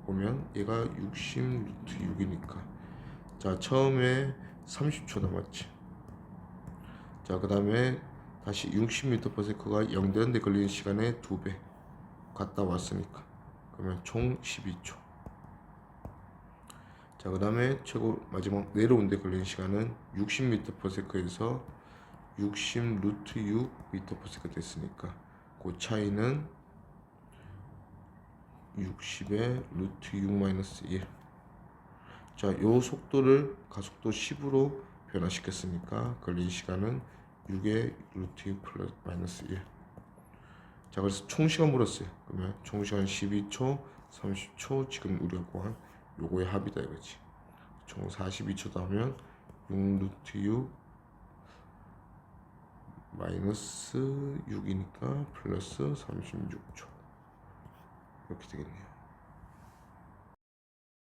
보면 얘가 60 루트 6이니까 자, 처음에 30초 남았지. 자, 그 다음에 다시 60m/s가 0되는데 걸리는 시간의 2배 갔다 왔으니까 그러면 총 12초. 자, 그 다음에 최고 마지막 내려오는데 걸리는 시간은 60m/s에서 60 루트 6 m/s가 됐으니까 그 차이는 60의 루트 6 마이너스 1. 자, 요 속도를 가속도 10으로 변화시켰으니까 걸린 시간은 6의 루트 6 플러스 마이너스 1. 자, 그래서 총 시간 물었어요. 그러면 총 시간 12초, 30초, 지금 우리가 구한 요거의 합이다 이거지. 총 42초 하면 6 루트 6 마이너스 6이니까 플러스 36초 이렇게 되겠네요.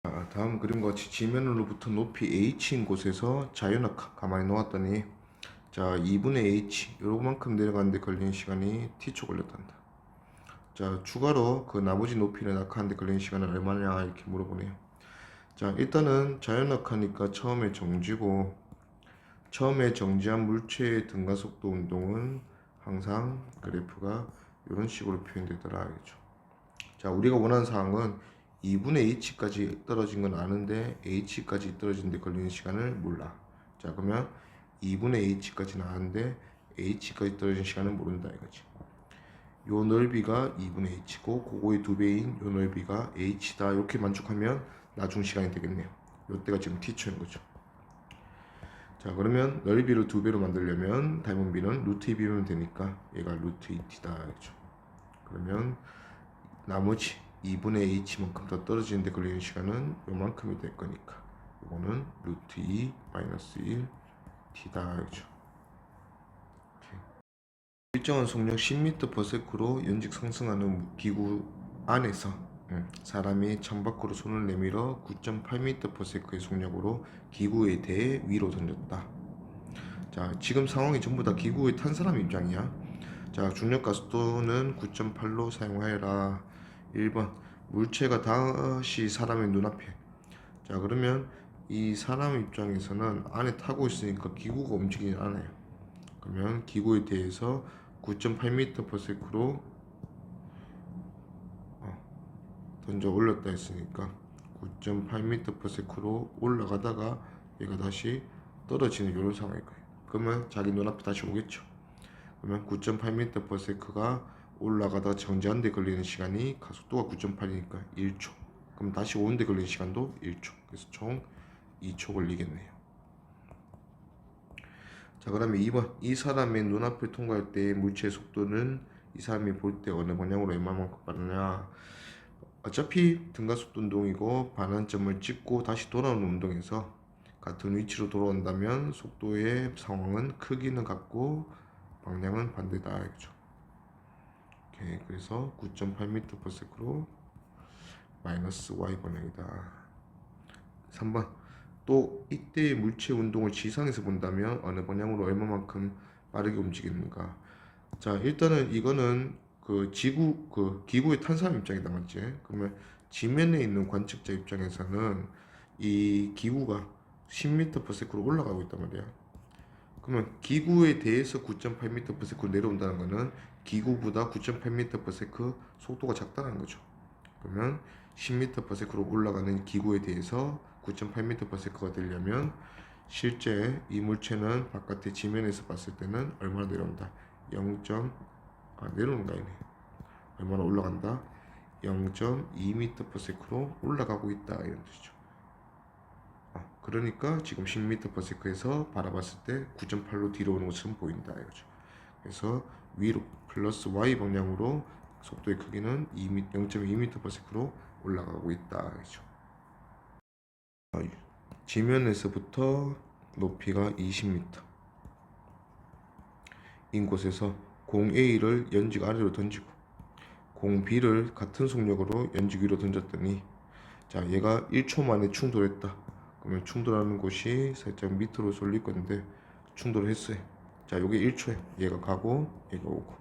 자, 다음 그림과 같이 지면으로부터 높이 h인 곳에서 자연낙하 가만히 놓았더니 자, 2분의 h 요만큼 내려가는데 걸리는 시간이 t초 걸렸단다. 자, 추가로 그 나머지 높이를 낙하하는데 걸리는 시간은 얼마냐 이렇게 물어보네요. 자, 일단은 자연낙하니까 처음에 정지고 처음에 정지한 물체의 등가속도 운동은 항상 그래프가 이런 식으로 표현되더라 알겠죠. 자, 우리가 원하는 사항은 2분의 h까지 떨어진 건 아는데 h까지 떨어지는데 걸리는 시간을 몰라. 자, 그러면 2분의 h까지는 아는데 h까지 떨어진 시간은 모른다 이거지. 요 넓이가 2분의 h고 그거의 2배인 요 넓이가 h다 이렇게 만족하면 나중 시간이 되겠네요. 요때가 지금 t초인 거죠. 자, 그러면 넓이를 2배로 만들려면 닮은 b는 루트 2b면 되니까 얘가 루트 2t다 그렇죠. 그러면 나머지 2분의 h만큼 더 떨어지는데 걸리는 시간은 요만큼이 될 거니까 이거는 루트 2 마이너스 1 t다 그렇죠. 일정한 속력 10m/s로 연직 상승하는 기구 안에서 사람이 창밖으로 손을 내밀어 9.8m/s의 속력으로 기구에 대해 위로 던졌다. 자, 지금 상황이 전부 다 기구에 탄 사람 입장이야. 자, 중력 가속도는 9.8로 사용하여라. 1번 물체가 다시 사람의 눈앞에. 자, 그러면 이 사람 입장에서는 안에 타고 있으니까 기구가 움직이지 않아요. 그러면 기구에 대해서 9.8m/s로 던져 올렸다 했으니까 9.8m/s로 올라가다가 얘가 다시 떨어지는 이런 상황일 거예요. 그러면 자기 눈앞에 다시 오겠죠. 그러면 9.8m/s가 올라가다가 정지한 데 걸리는 시간이 가속도가 9.8이니까 1초. 그럼 다시 오는 데 걸리는 시간도 1초. 그래서 총 2초 걸리겠네요. 자, 그다음에 2번 이 사람의 눈앞을 통과할 때 물체의 속도는 이 사람이 볼 때 어느 방향으로 얼마만큼 빠르냐. 어차피 등가속도 운동이고 반환점을 찍고 다시 돌아오는 운동에서 같은 위치로 돌아온다면 속도의 상황은 크기는 같고 방향은 반대다 알겠죠. 오케이, 그래서 9.8m/s로 마이너스 y 방향이다. 3번 또 이때의 물체 운동을 지상에서 본다면 어느 방향으로 얼마만큼 빠르게 움직이는가. 자, 일단은 이거는 그 지구 그 기구의 탄사람 입장이다 맞지? 그러면 지면에 있는 관측자 입장에서는 이 기구가 10m/s로 올라가고 있단 말이야. 그러면 기구에 대해서 9.8m/s로 내려온다는 거는 기구보다 9.8m/s 속도가 작다는 거죠. 그러면 10m/s로 올라가는 기구에 대해서 9.8m/s가 되려면 실제 이 물체는 바깥의 지면에서 봤을 때는 얼마나 내려온다? 0. 내려오는 거 아니네. 얼마나 올라간다? 0.2m/s로 올라가고 있다 이런 뜻이죠. 그러니까 지금 10m/s에서 바라봤을 때 9.8로 뒤로 오는 것처럼 보인다 이거죠. 그래서 위로 플러스 y 방향으로 속도의 크기는 0.2m/s로 올라가고 있다 이거죠. 지면에서부터 높이가 20m 인 곳에서 공 A를 연직 아래로 던지고 공 B를 같은 속력으로 연직 위로 던졌더니 자 얘가 1초 만에 충돌했다. 그러면 충돌하는 곳이 살짝 밑으로 쏠릴 건데 충돌했어요. 자 요게 1초에 얘가 가고 얘가 오고.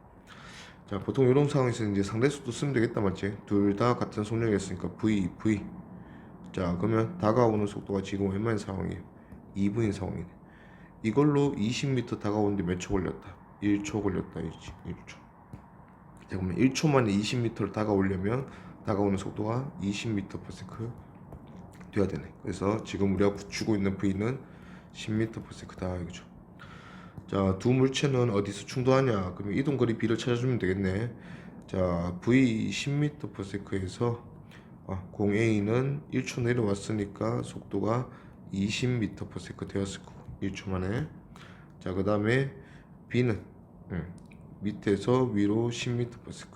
자 보통 이런 상황에서 이제 상대수도 쓰면 되겠다 맞지? 둘 다 같은 속력이었으니까 V. 자 그러면 다가오는 속도가 지금 얼마인 상황이에요? 2분인 상황이네. 이걸로 20m 다가오는데 몇 초 걸렸다? 1초 걸렸다 이지 1초. 자 그러면 1초 만에 20m를 다가오려면 다가오는 속도가 20m/s 돼야 되네. 그래서 지금 우리가 주고 있는 V는 10m/s다 이거죠. 자, 두 물체는 어디서 충돌하냐? 그러면 이동거리 B를 찾아주면 되겠네. 자, V 10m/s에서 공 A는 1초 내려왔으니까 속도가 20m/s 되었을 거고 1초 만에. 자, 그 다음에 B는 밑에서 위로 10m/s.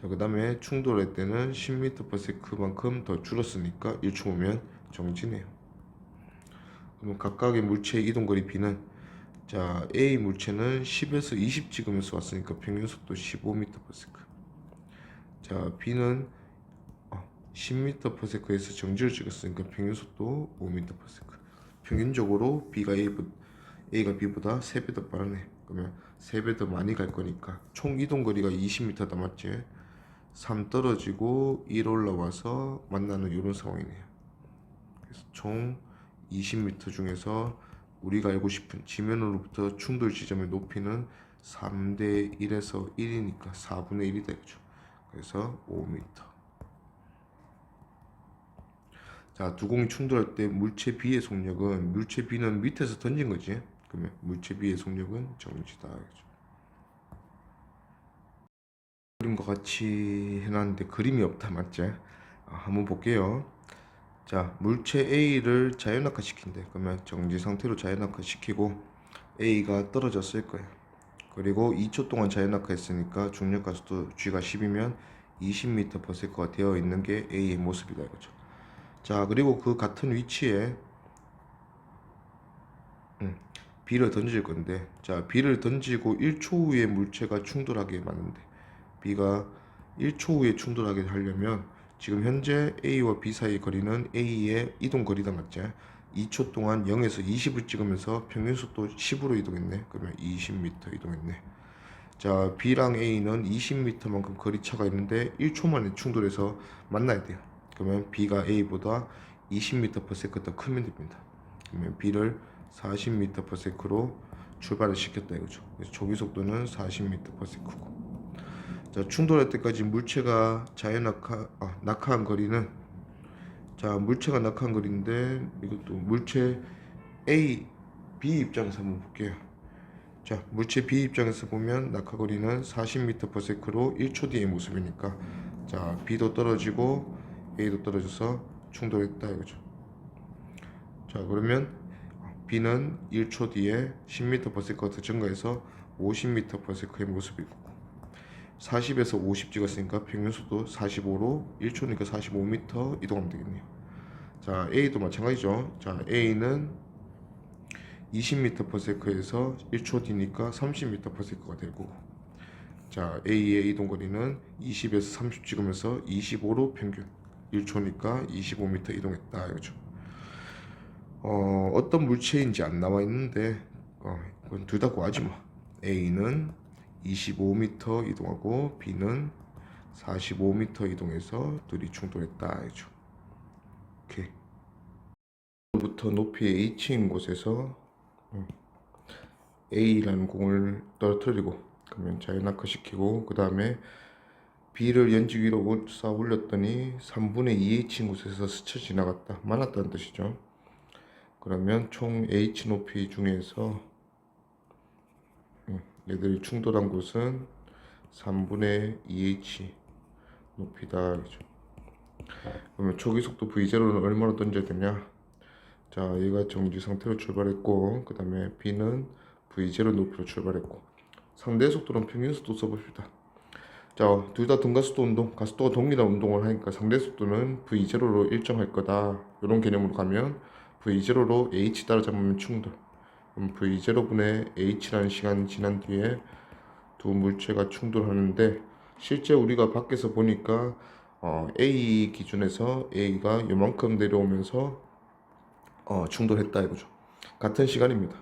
자, 그 다음에 충돌할 때는 10m/s만큼 더 줄었으니까 1초면 정지네요. 그럼 각각의 물체의 이동거리 B는 자 A 물체는 10에서 20 찍으면서 왔으니까 평균 속도 15m/s. 자 B는 10m/s에서 정지를 찍었으니까 평균 속도 5m/s. 평균적으로 A가 B보다 3배 더 빠르네. 그러면 3배 더 많이 갈 거니까 총 이동거리가 20m다 맞지? 3 떨어지고 1 올라와서 만나는 이런 상황이네요. 그래서 총 20m 중에서 우리가 알고 싶은 지면으로부터 충돌 지점의 높이는 3대 1에서 1이니까 4분의 1이 되죠. 그래서 5m. 자, 두 공이 충돌할 때 물체 B의 속력은 물체 B는 밑에서 던진 거지. 그러면 물체 B의 속력은 정지다. 그림과 같이 해놨는데 그림이 없다 맞지? 한번 볼게요. 자, 물체 A를 자연낙하 시킨대. 그러면 정지 상태로 자연낙하 시키고 A가 떨어졌을 거예요. 그리고 2초 동안 자연낙하 했으니까 중력가속도 G가 10이면 20m/s가 되어 있는 게 A의 모습이다 이거죠. 자, 그리고 그 같은 위치에 B를 던질 건데, 자, B를 던지고 1초 후에 물체가 충돌하게 맞는데, B가 1초 후에 충돌하게 하려면 지금 현재 A와 B 사이의 거리는 A의 이동 거리다 맞지? 2초 동안 0에서 20을 찍으면서 평균 속도 10으로 이동했네. 그러면 20m 이동했네. 자, B랑 A는 20m만큼 거리차가 있는데 1초 만에 충돌해서 만나야 돼요. 그러면 B가 A보다 20m/s 더 크면 됩니다. 그러면 B를 40m/s로 출발을 시켰다 이거죠. 그래서 조기 속도는 40m/s고. 자, 충돌할 때까지 물체가 낙하한 거리는 자, 물체가 낙하한 거리인데 이것도 물체 A, B 입장에서 한번 볼게요. 자, 물체 B 입장에서 보면 낙하거리는 40m/s로 1초 뒤의 모습이니까 자, B도 떨어지고 A도 떨어져서 충돌했다 이거죠. 자, 그러면 B는 1초 뒤에 10m/s가 더 증가해서 50m/s의 모습이고 40에서 50 찍었으니까 평균 속도 45로 1초니까 45m 이동하면 되겠네요. 자, A도 마찬가지죠. 자, A는 20m/s에서 1초 뒤니까 30m/s가 되고 자, A의 이동거리는 20에서 30 찍으면서 25로 평균 1초니까 25m 이동했다 이거죠. 어떤 물체인지 안 나와 있는데 이건 둘 다 구하지 마. A는 25m 이동하고 B는 45m 이동해서 둘이 충돌했다 해죠. 오케이. 부터 높이 H인 곳에서 A라는 공을 떨어뜨리고 그러면 자연낙하 시키고 그 다음에 B를 연지 위로 쌓아 올렸더니 3분의 2H인 곳에서 스쳐 지나갔다. 만났다는 뜻이죠. 그러면 총 H 높이 중에서 얘들이 충돌한 곳은 3분의 2H 높이다. 그러면 초기 속도 V0는 얼마나 던져야 되냐? 자, 얘가 정지 상태로 출발했고 그 다음에 B는 V0 높이로 출발했고 상대 속도는 평균 속도 써봅시다. 자, 둘 다 등가속도 운동, 가속도가 동일한 운동을 하니까 상대 속도는 V0로 일정할 거다. 이런 개념으로 가면 V0로 H 따라잡으면 충돌. 그럼 V0분의 H라는 시간이 지난 뒤에 두 물체가 충돌하는데 실제 우리가 밖에서 보니까 A 기준에서 A가 요만큼 내려오면서 충돌했다 이거죠. 같은 시간입니다.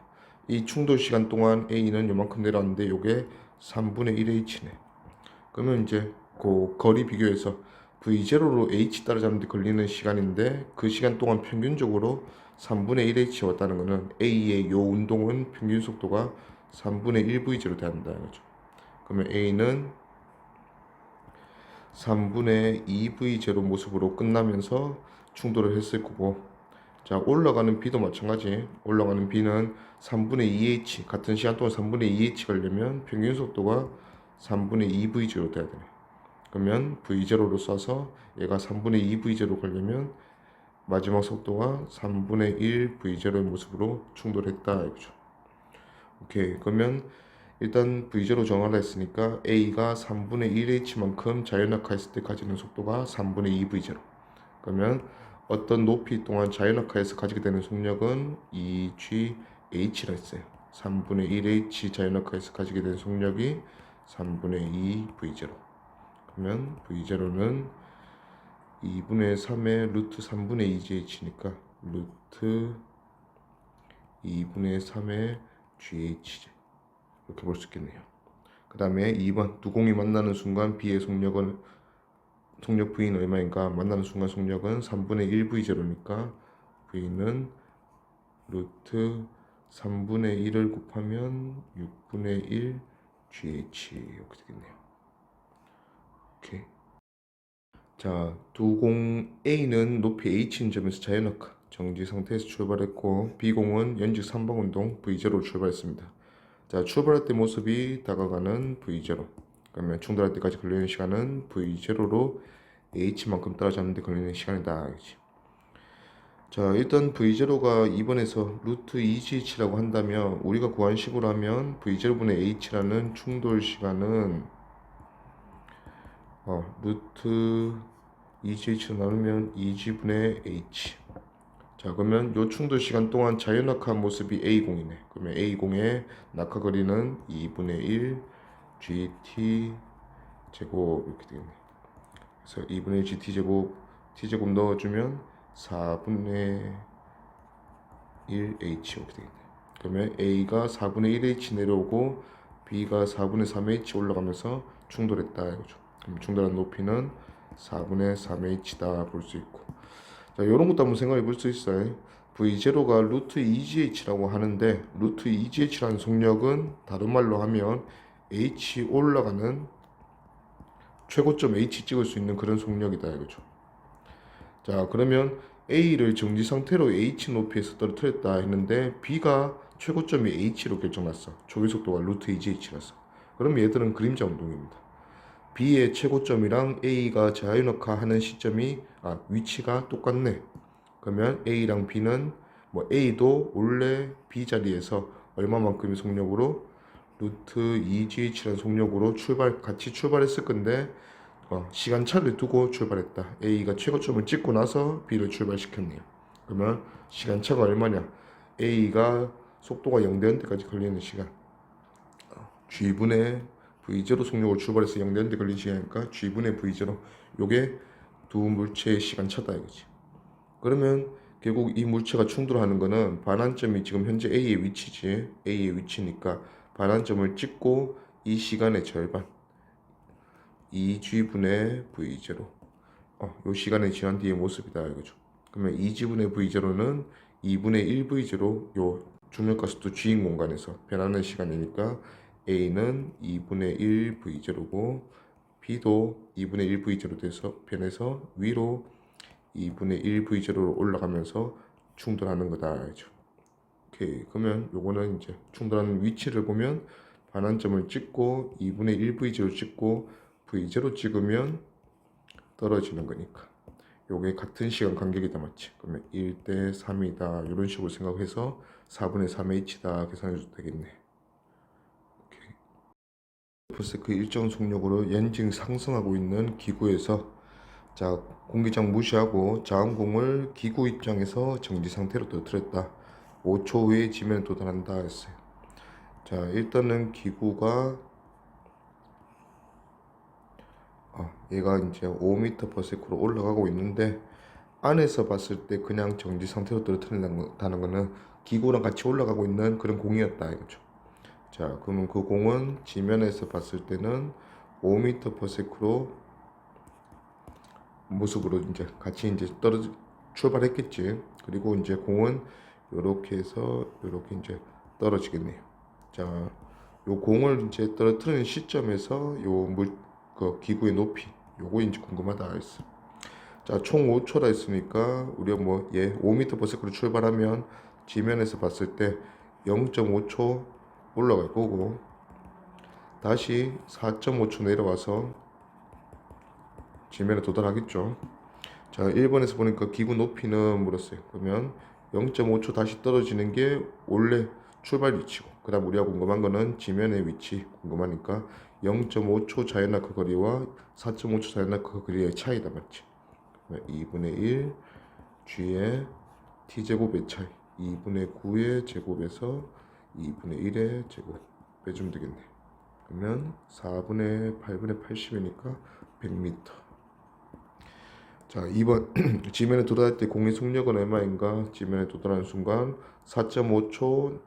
이 충돌 시간 동안 A는 요만큼 내려왔는데 요게 3분의 1H네. 그러면 이제 그 거리 비교해서 V0로 H 따라잡는데 걸리는 시간인데 그 시간 동안 평균적으로 3분의 1H 왔다는 것은 A의 요 운동은 평균 속도가 3분의 1V0로 된다 이거죠. 그러면 A는 3분의 2V0 모습으로 끝나면서 충돌을 했을 거고, 자, 올라가는 B도 마찬가지. 올라가는 B는 3분의 2H, 같은 시간 동안 3분의 2H 가려면 평균 속도가 3분의 2V0 돼야 되네. 그러면 V0로 쏴서 얘가 3분의 2V0 가려면 마지막 속도가 3분의 1 V0의 모습으로 충돌했다 이거죠. 오케이. 그러면 일단 V0 정하라 했으니까 A가 3분의 1H만큼 자연낙하했을 때 가지는 속도가 3분의 2 V0. 그러면 어떤 높이 동안 자연낙하에서 가지게 되는 속력은 2GH라 했어요. 3분의 1H 자연낙하에서 가지게 되는 속력이 3분의 2 V0. 그러면 V0는 2분의 3의 루트 3분의 2GH니까 루트 2분의 3의 GHJ 이렇게 볼 수 있겠네요. 그 다음에 2번 두 공이 만나는 순간 B의 속력 V는 얼마인가? 만나는 순간 속력은 3분의 1 V0니까 V는 루트 3분의 1을 곱하면 6분의 1 GH 이렇게 되겠네요. 오케이. 자, 두 공 A는 높이 H인 점에서 자연낙하 정지 상태에서 출발했고 B공은 연직 3번 운동 V0로 출발했습니다. 자, 출발할 때 모습이 다가가는 V0. 그러면 충돌할 때까지 걸리는 시간은 V0로 H만큼 따라잡는 데 걸리는 시간이다. 자, 일단 V0가 2번에서 루트 2GH라고 한다면 우리가 구한 식으로 하면 V0분의 H라는 충돌 시간은 루트 2GH로 나누면 2G분의 H. 자, 그러면 요 충돌 시간 동안 자연낙하한 모습이 A공이네. 그러면 A공의 낙하 거리는 2분의 1 GT 제곱 이렇게 되겠네. 그래서 2분의 1 GT 제곱 T제곱 넣어주면 4분의 1 H 이렇게 되겠네. 그러면 A가 4분의 1H 내려오고 B가 4분의 3H 올라가면서 충돌했다 이거죠. 그럼 충돌한 높이는 4분의 3H다 볼 수 있고, 자, 이런 것도 한번 생각해 볼 수 있어요. V0가 루트 2GH라고 하는데 루트 2GH라는 속력은 다른 말로 하면 H 올라가는 최고점 H 찍을 수 있는 그런 속력이다 이거죠. 자, 그러면 A를 정지 상태로 H 높이에서 떨어뜨렸다 했는데 B가 최고점이 H로 결정났어. 초기 속도가 루트 2GH라서. 그럼 얘들은 그림자 운동입니다. B의 최고점이랑 A가 자연낙하 하는 시점이 위치가 똑같네. 그러면 A랑 B는 A도 원래 B 자리에서 얼마만큼의 속력으로 루트 2GH라는 속력으로 같이 출발했을 건데 시간차를 두고 출발했다. A가 최고점을 찍고 나서 B를 출발시켰네요. 그러면 시간차가 얼마냐? A가 속도가 0대 0대까지 걸리는 시간 G분의 V0 속력으로 출발해서 0대 0대 걸린 시간이니까 G분의 V0 요게 두 물체의 시간차다 이거지. 그러면 결국 이 물체가 충돌하는 거는 반환점이 지금 현재 A의 위치지. A의 위치니까 반환점을 찍고 이 시간의 절반 2g분의 v0. 요 시간이 지난 뒤의 모습이다 이거죠. 그러면 2g분의 v0는 2분의 1v0, 요 중력가속도 g인 공간에서 변하는 시간이니까 a는 2분의 1v0고 b도 2분의 1v0 돼서 변해서 위로 2분의 1v0로 올라가면서 충돌하는 거다 알죠. 오케이. 그러면 요거는 이제 충돌하는 위치를 보면 반환점을 찍고 2분의 1v0 찍고 v0 찍으면 떨어지는 거니까 요게 같은 시간 간격이다 맞지? 그러면 1대 3이다 이런 식으로 생각해서 4분의 3의 h다 계산해줘도 되겠네. 오케이. 벌써 그 일정 속력으로 연증 상승하고 있는 기구에서 자 공기장 무시하고 자원공을 기구 입장에서 정지 상태로 떨어뜨렸다. 5초 후에 지면에 도달한다 했어요. 자 일단은 기구가 얘가 이제 5m/s로 올라가고 있는데 안에서 봤을 때 그냥 정지 상태로 떨어뜨린다는 거는 기구랑 같이 올라가고 있는 그런 공이었다 이거죠. 자 그러면 그 공은 지면에서 봤을 때는 5m/s로 모습으로 이제 같이 이제 출발했겠지. 그리고 이제 공은 이렇게 해서 이렇게 이제 떨어지겠네요. 자, 요 공을 이제 떨어뜨리는 시점에서 그 기구의 높이 요거 이제 궁금하다 했어. 자, 총 5초라 했으니까 우리가 뭐 얘 5m/s로 출발하면 지면에서 봤을 때 0.5초 올라갈 거고 다시 4.5초 내려와서 지면에 도달하겠죠. 자, 1번에서 보니까 기구 높이는 물었어요. 그러면 0.5초 다시 떨어지는 게 원래 출발 위치고, 그 다음 우리가 궁금한 거는 지면의 위치 궁금하니까 0.5초 자연아크 거리와 4.5초 자연아크 거리의 차이다 맞지? 2분의 1 g의 t제곱의 차이 2분의 9의 제곱에서 2분의 1의 제곱 빼주면 되겠네. 그러면 4분의 8분의 80이니까 100m. 자 2번 지면에 도달할 때 공의 속력은 얼마인가? 지면에 도달하는 순간 4.5초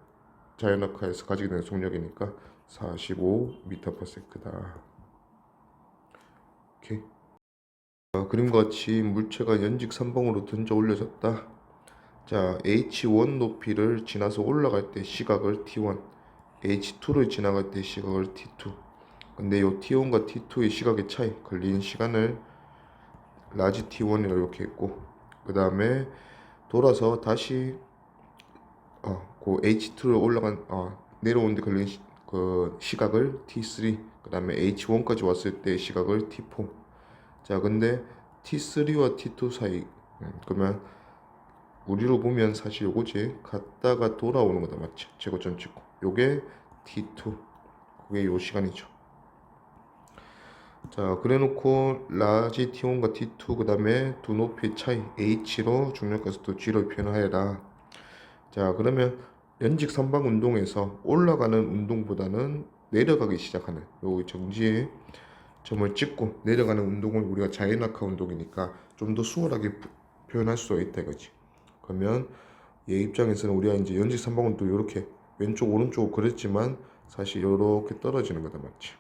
자연아크에서 가지게 되는 속력이니까 45m/s다. 오케이. 그림과 같이 물체가 연직 선봉으로 던져 올려졌다. 자 h1 높이를 지나서 올라갈 때 시각을 t1, h2를 지나갈 때 시각을 t2. 근데 요 t1과 t2의 시각의 차이, 걸리는 시간을 라지 t1이라고 이렇게 했고, 그 다음에 돌아서 다시 그 h2를 내려오는데 걸리는 그 시각을 t3, 그 다음에 h1까지 왔을 때 시각을 t4. 자 근데 t3와 t2 사이, 그러면 우리로 보면 사실 요거지, 갔다가 돌아오는 거다 맞지? 제거점 찍고 요게 t2, 그게 요 시간이죠. 자 그래놓고 라지 t1과 t2 그 다음에 두 높이의 차이 h로 중력가속도 g로 표현하여라. 자 그러면 연직 선박 운동에서 올라가는 운동보다는 내려가기 시작하는 요 정지의 점을 찍고 내려가는 운동을 우리가 자연낙하 운동이니까 좀 더 수월하게 표현할 수 있다 이거지. 그러면 얘 입장에서는 우리가 이제 연직 선박 운동 이렇게 왼쪽 오른쪽 그랬지만 사실 이렇게 떨어지는 거다 맞지?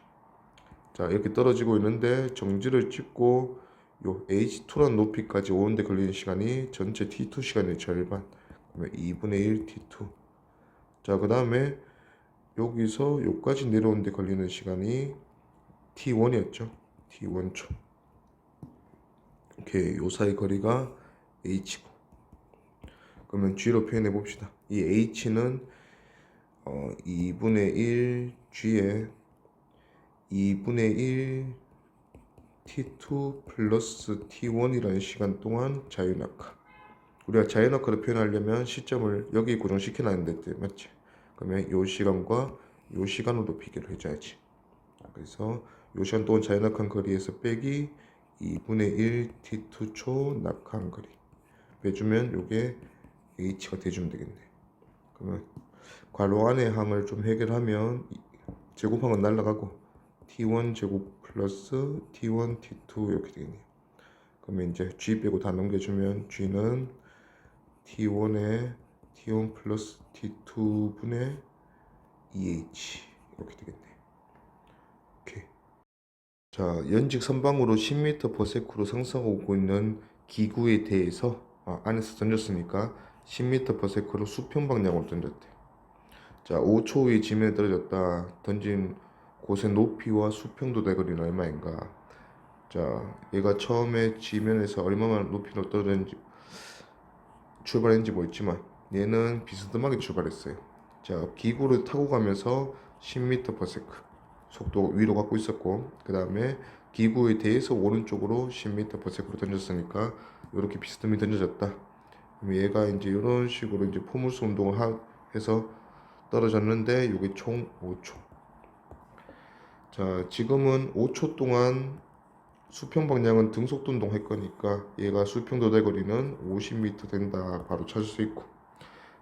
자 이렇게 떨어지고 있는데 정지를 찍고 요 h2라는 높이까지 오는데 걸리는 시간이 전체 t2 시간의 절반, 그러면 2분의 1 t2. 자 그 다음에 여기서 여기까지 내려오는데 걸리는 시간이 t1이었죠. t1초. 오케이, 요 사이 거리가 h고, 그러면 g로 표현해 봅시다. 이 h는 2분의 1 g에 2분의 1 t2 플러스 t1이라는 시간 동안 자유낙하. 우리가 자유낙하를 표현하려면 시점을 여기 고정시켜 놨는데 맞지? 그러면 요 시간과 요 시간으로 비교를 해줘야지. 그래서 요 시간 동안 자유낙하한 거리에서 빼기 2분의 1 t2초 낙하한 거리 빼주면 요게 h가 돼주면 되겠네. 그러면 괄호 안의 항을 좀 해결하면 제곱항은 날라가고 t1 제곱 플러스 t1 t2 이렇게 되겠네요. 그러면 이제 g 빼고 다 넘겨주면 g는 t1에 t1 플러스 t2분의 2h 이렇게 되겠네. 자, 연직 선방으로 10m/s로 상승하고 있는 기구에 대해서 안에서 던졌으니까 10m/s로 수평 방향으로 던졌대. 자, 5초 후에 지면에 떨어졌다. 던진 곳의 높이와 수평도 대거리는 얼마인가? 자, 얘가 처음에 지면에서 얼마만 높이로 떨어졌는지 출발했는지 모르겠지만 얘는 비스듬하게 출발했어요. 자, 기구를 타고 가면서 10m/s 속도 위로 갖고 있었고, 그 다음에 기구에 대해서 오른쪽으로 10m/s로 던졌으니까 이렇게 비스듬히 던져졌다. 그럼 얘가 이제 이런 식으로 이제 포물선 운동을 해서 떨어졌는데 이게 총 5초. 자, 지금은 5초 동안 수평 방향은 등속도 운동 할 거니까 얘가 수평 도달거리는 50m 된다 바로 찾을 수 있고,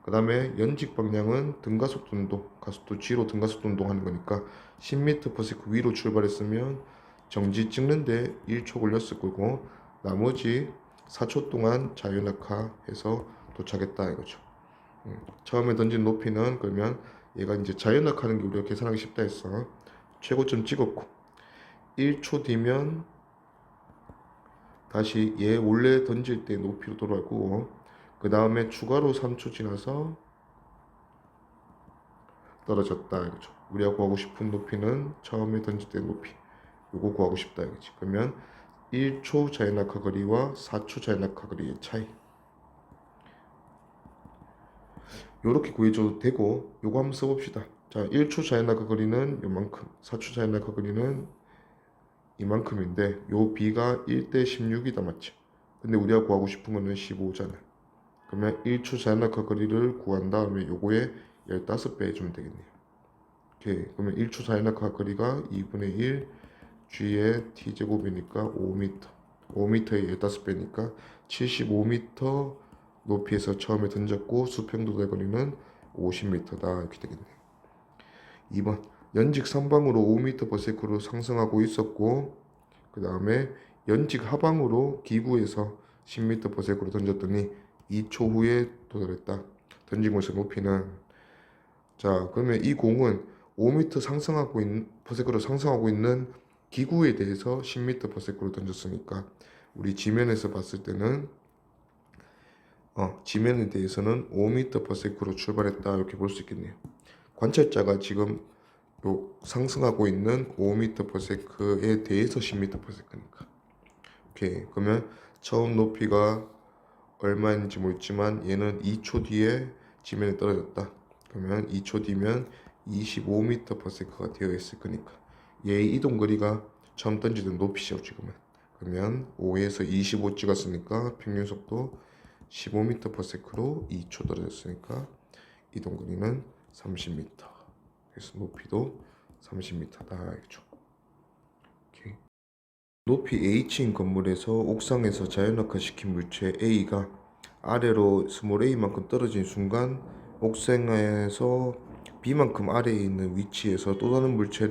그 다음에 연직 방향은 등가속도 운동, 가속도 G로 등가속도 운동 하는 거니까 10m/s 위로 출발했으면 정지 찍는데 1초 걸렸을 거고, 나머지 4초 동안 자유낙하해서 도착했다 이거죠. 처음에 던진 높이는, 그러면 얘가 이제 자유낙하하는 게 우리가 계산하기 쉽다 했어. 최고점 찍었고 1초 뒤면 다시 얘 원래 던질 때 높이로 돌아가고, 그 다음에 추가로 3초 지나서 떨어졌다 이거죠. 우리가 구하고 싶은 높이는 처음에 던질 때 높이, 요거 구하고 싶다 이거지. 그러면 1초 자유낙하 거리와 4초 자유낙하 거리의 차이, 요렇게 구해줘도 되고, 요거 한번 써봅시다. 자, 1초 자유낙하 거리는 요만큼, 4초 자유낙하 거리는 이만큼인데 요 b가 1대 16이다 맞죠? 근데 우리가 구하고 싶은 거는 15잖아. 그러면 1초 자연낙하 거리를 구한 다음에 요거에 15배 해주면 되겠네요. 오케이. 그러면 1초 자연낙하 거리가 2분의 1 g의 t제곱이니까 5m. 5m의 15배니까 75m 높이에서 처음에 던졌고 수평도달 거리는 50m다 이렇게 되겠네요. 2번 연직 선방으로 5m/s로 상승하고 있었고, 그 다음에 연직 하방으로 기구에서 10m/s로 던졌더니 2초 후에 도달했다. 던진 곳의 높이는, 자, 그러면 이 공은 5m %로 상승하고 있는 기구에 대해서 10m/s로 던졌으니까 우리 지면에서 봤을 때는 지면에 대해서는 5m/s로 출발했다 이렇게 볼 수 있겠네요. 관찰자가 지금 요 상승하고 있는 5m/s에 대해서 10m/s니까. 오케이. 그러면 처음 높이가 얼마인지 모르지만 얘는 2초 뒤에 지면에 떨어졌다. 그러면 2초 뒤면 25m/s가 되어 있을 거니까 얘의 이동 거리가 처음 던지던 높이죠 지금은. 그러면 5에서 25 찍었으니까 평균 속도 15m/s로 2초 떨어졌으니까 이동 거리는 30m. 그래서 높이도 30m다 알겠죠? 오케이. 높이 H인 건물에서 옥상에서 자연낙하 시킨 물체 A가 아래로 스몰 a만큼 떨어진 순간 옥상에서 B만큼 아래에 있는 위치에서 또 다른 물체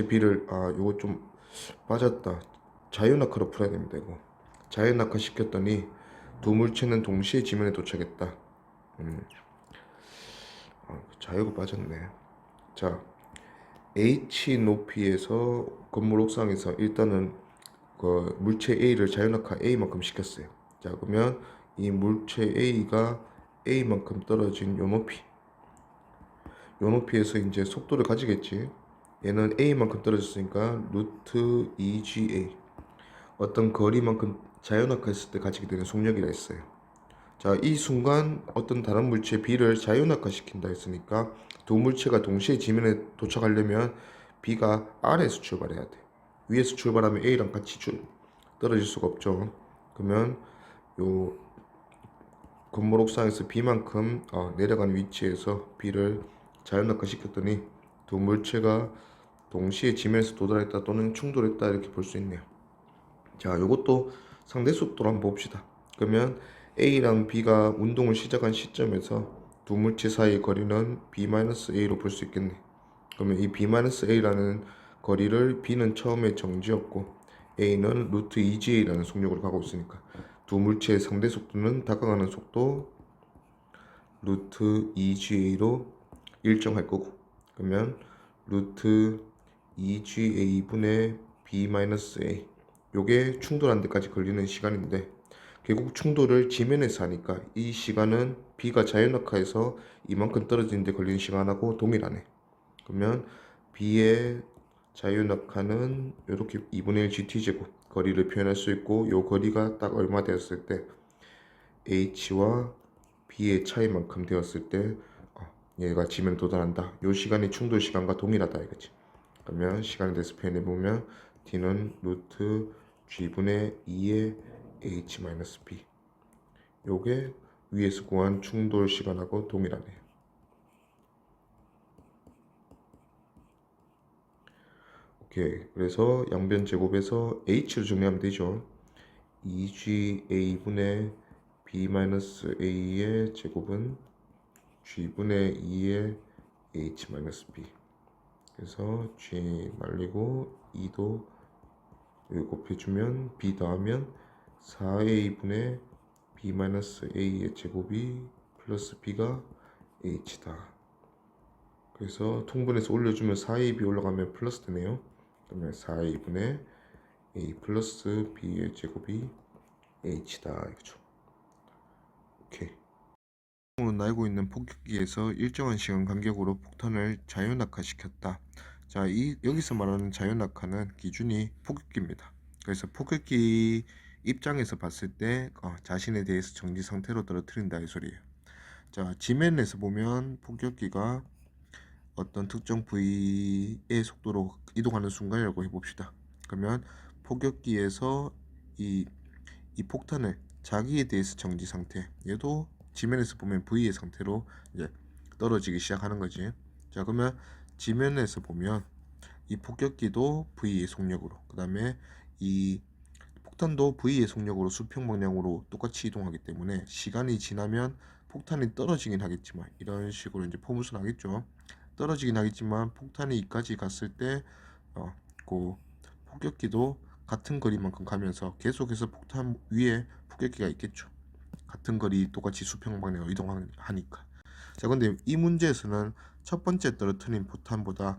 B를, 요거 좀 빠졌다. 자연낙하로 풀어야 됩니다 이거. 자연낙하 시켰더니 두 물체는 동시에 지면에 도착했다. 자유가 빠졌네. 자, H 높이에서 건물 옥상에서 일단은 그 물체 A를 자연낙하 A만큼 시켰어요. 자, 그러면 이 물체 A가 A만큼 떨어진 요 높이에서 이제 속도를 가지겠지. 얘는 A만큼 떨어졌으니까 루트 2GA, 어떤 거리만큼 자연낙하했을 때 가지게 되는 속력이라 했어요. 자, 이 순간 어떤 다른 물체 B를 자연낙하 시킨다 했으니까 두 물체가 동시에 지면에 도착하려면 B가 아래에서 출발해야 돼. 위에서 출발하면 A랑 같이 떨어질 수가 없죠. 그러면 요 건물 옥상에서 B만큼 내려가는 위치에서 B를 자연낙하 시켰더니 두 물체가 동시에 지면에서 도달했다 또는 충돌했다 이렇게 볼 수 있네요. 자, 요것도 상대 속도로 한번 봅시다. 그러면 A랑 B가 운동을 시작한 시점에서 두 물체 사이의 거리는 B-A로 볼 수 있겠네. 그러면 이 B-A라는 거리를 B는 처음에 정지였고 A는 루트 2GA라는 속력으로 가고 있으니까 두 물체의 상대 속도는 다가가는 속도 루트 2GA로 일정할 거고, 그러면 루트 2GA분의 B-A. 요게 충돌한 데까지 걸리는 시간인데 결국 충돌을 지면에서 하니까 이 시간은 B가 자연낙하에서 이만큼 떨어지는 데 걸리는 시간하고 동일하네. 그러면 B의 자유낙하는 이렇게 2분의 1 GT제곱 거리를 표현할 수 있고 요 거리가 딱 얼마 되었을 때 H와 B의 차이만큼 되었을 때 얘가 지면 도달한다. 요 시간이 충돌 시간과 동일하다 이거지. 그러면 시간에 대해서 표현해 보면 T는 루트 G분의 2의 H-B. 요게 위에서 구한 충돌 시간하고 동일하네요. 오케이. 그래서 양변 제곱에서 H를 정리하면 되죠. 2GA분의 B-A의 제곱은 G분의 2의 H-B. 그래서 G 말리고 2도 여기 곱해주면 B 더하면 4A분의 B-A의 제곱이 플러스 B가 H다. 그래서 통분해서 올려주면 4AB 올라가면 플러스 되네요. 그러면 4A분의 A 플러스 B의 제곱이 H다. 이거죠. 오케이. 오늘 알고 있는 폭격기에서 일정한 시간 간격으로 폭탄을 자유낙하시켰다. 자, 여기서 말하는 자유낙하는 기준이 폭격기입니다. 그래서 폭격기 입장에서 봤을 때 자신에 대해서 정지 상태로 떨어뜨린다 이 소리예요. 자, 지면에서 보면 폭격기가 어떤 특정 부위의 속도로 이동하는 순간이라고 해봅시다. 그러면 폭격기에서 이 폭탄을 자기에 대해서 정지 상태, 얘도 지면에서 보면 V의 상태로 이제 떨어지기 시작하는 거지. 자, 그러면 지면에서 보면 이 폭격기도 V의 속력으로, 그 다음에 이 폭탄도 V의 속력으로 수평 방향으로 똑같이 이동하기 때문에 시간이 지나면 폭탄이 떨어지긴 하겠지만 이런 식으로 이제 포무선 하겠죠. 떨어지긴 하겠지만 폭탄이 이까지 갔을 때 그 폭격기도 같은 거리만큼 가면서 계속해서 폭탄 위에 폭격기가 있겠죠. 같은 거리 똑같이 수평 방향으로 이동하니까. 자, 근데 이 문제에서는 첫 번째 떨어뜨린 폭탄보다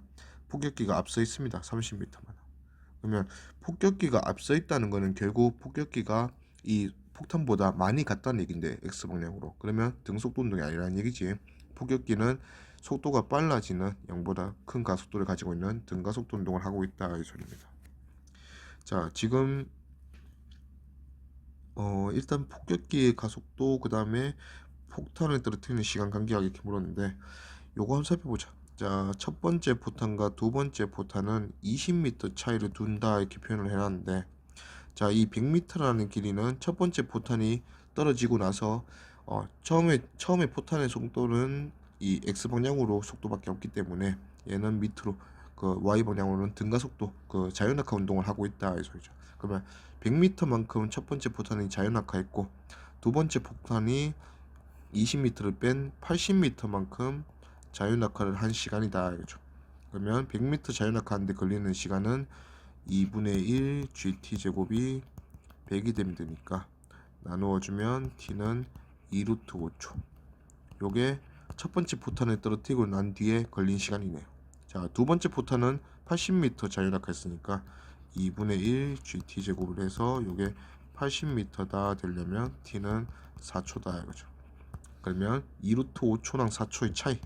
폭격기가 앞서 있습니다. 30m만. 그러면 폭격기가 앞서 있다는 거는 결국 폭격기가 이 폭탄보다 많이 갔다는 얘긴데 X방향으로. 그러면 등속도 운동이 아니라는 얘기지. 폭격기는 속도가 빨라지는 0보다 큰 가속도를 가지고 있는 등가속도 운동을 하고 있다 이 소리입니다. 자, 지금 일단 폭격기의 가속도 그 다음에 폭탄을 떨어뜨리는 시간 간격 이렇게 물었는데 요거 한번 살펴보자. 자, 첫 번째 포탄과 두 번째 포탄은 20m 차이를 둔다 이렇게 표현을 해놨는데, 자, 이 100m라는 길이는 첫 번째 포탄이 떨어지고 나서 처음에 포탄의 속도는 이 x 방향으로 속도밖에 없기 때문에 얘는 밑으로 그 y 방향으로는 등가속도 그 자유낙하 운동을 하고 있다 이 소리죠. 그러면 100m만큼 첫 번째 포탄이 자유낙하했고 두 번째 포탄이 20m를 뺀 80m만큼 자유낙하를 한 시간이다 이거죠. 그러면 100m 자유낙하하는데 걸리는 시간은 2분의 1 GT 제곱이 100이 되면 되니까 나누어주면 T는 2루트 5초. 요게 첫 번째 포탄을 떨어뜨리고 난 뒤에 걸린 시간이네요. 자, 두 번째 포탄은 80m 자유낙하했으니까 2분의 1 GT제곱을 해서 요게 80m다 되려면 T는 4초다 이거죠. 그러면 2루트 5초랑 4초의 차이,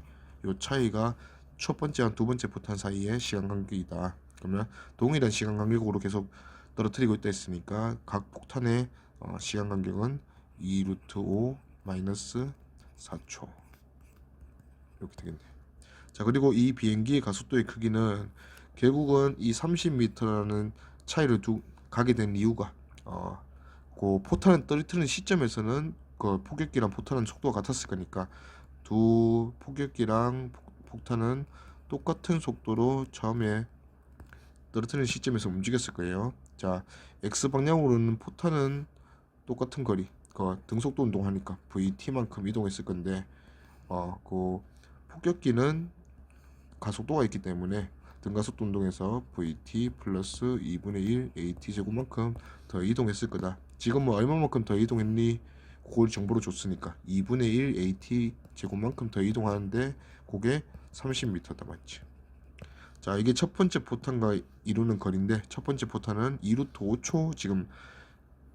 요 차이가 첫 번째와 두 번째 포탄 사이의 시간 간격이다. 그러면 동일한 시간 간격으로 계속 떨어뜨리고 있다 했으니까 각 폭탄의 시간 간격은 2루트 5 마이너스 4초 이렇게 되겠네. 자, 그리고 이 비행기의 가속도의 크기는 결국은 이 30m라는 차이를 가게 된 이유가 그 포탄을 떨어뜨리는 시점에서는 그 폭격기랑 포탄은 속도가 같았을 거니까 두 폭격기랑 폭탄은 똑같은 속도로 처음에 떨어뜨리는 시점에서 움직였을 거예요. 자, x 방향으로는 포탄은 똑같은 거리, 그 등속도 운동하니까 VT만큼 이동했을 건데, 그 폭격기는 가속도가 있기 때문에 등가속도 운동에서 VT 플러스 2분의 1 AT 제곱만큼 더 이동했을 거다. 지금 뭐 얼마만큼 더 이동했니? 그걸 정보로 줬으니까 2분의 1 AT 제곱만큼 더 이동하는데 그게 30m다 맞지? 자, 이게 첫 번째 포탄과 이루는 거리인데 첫 번째 포탄은 2루트 5초 지금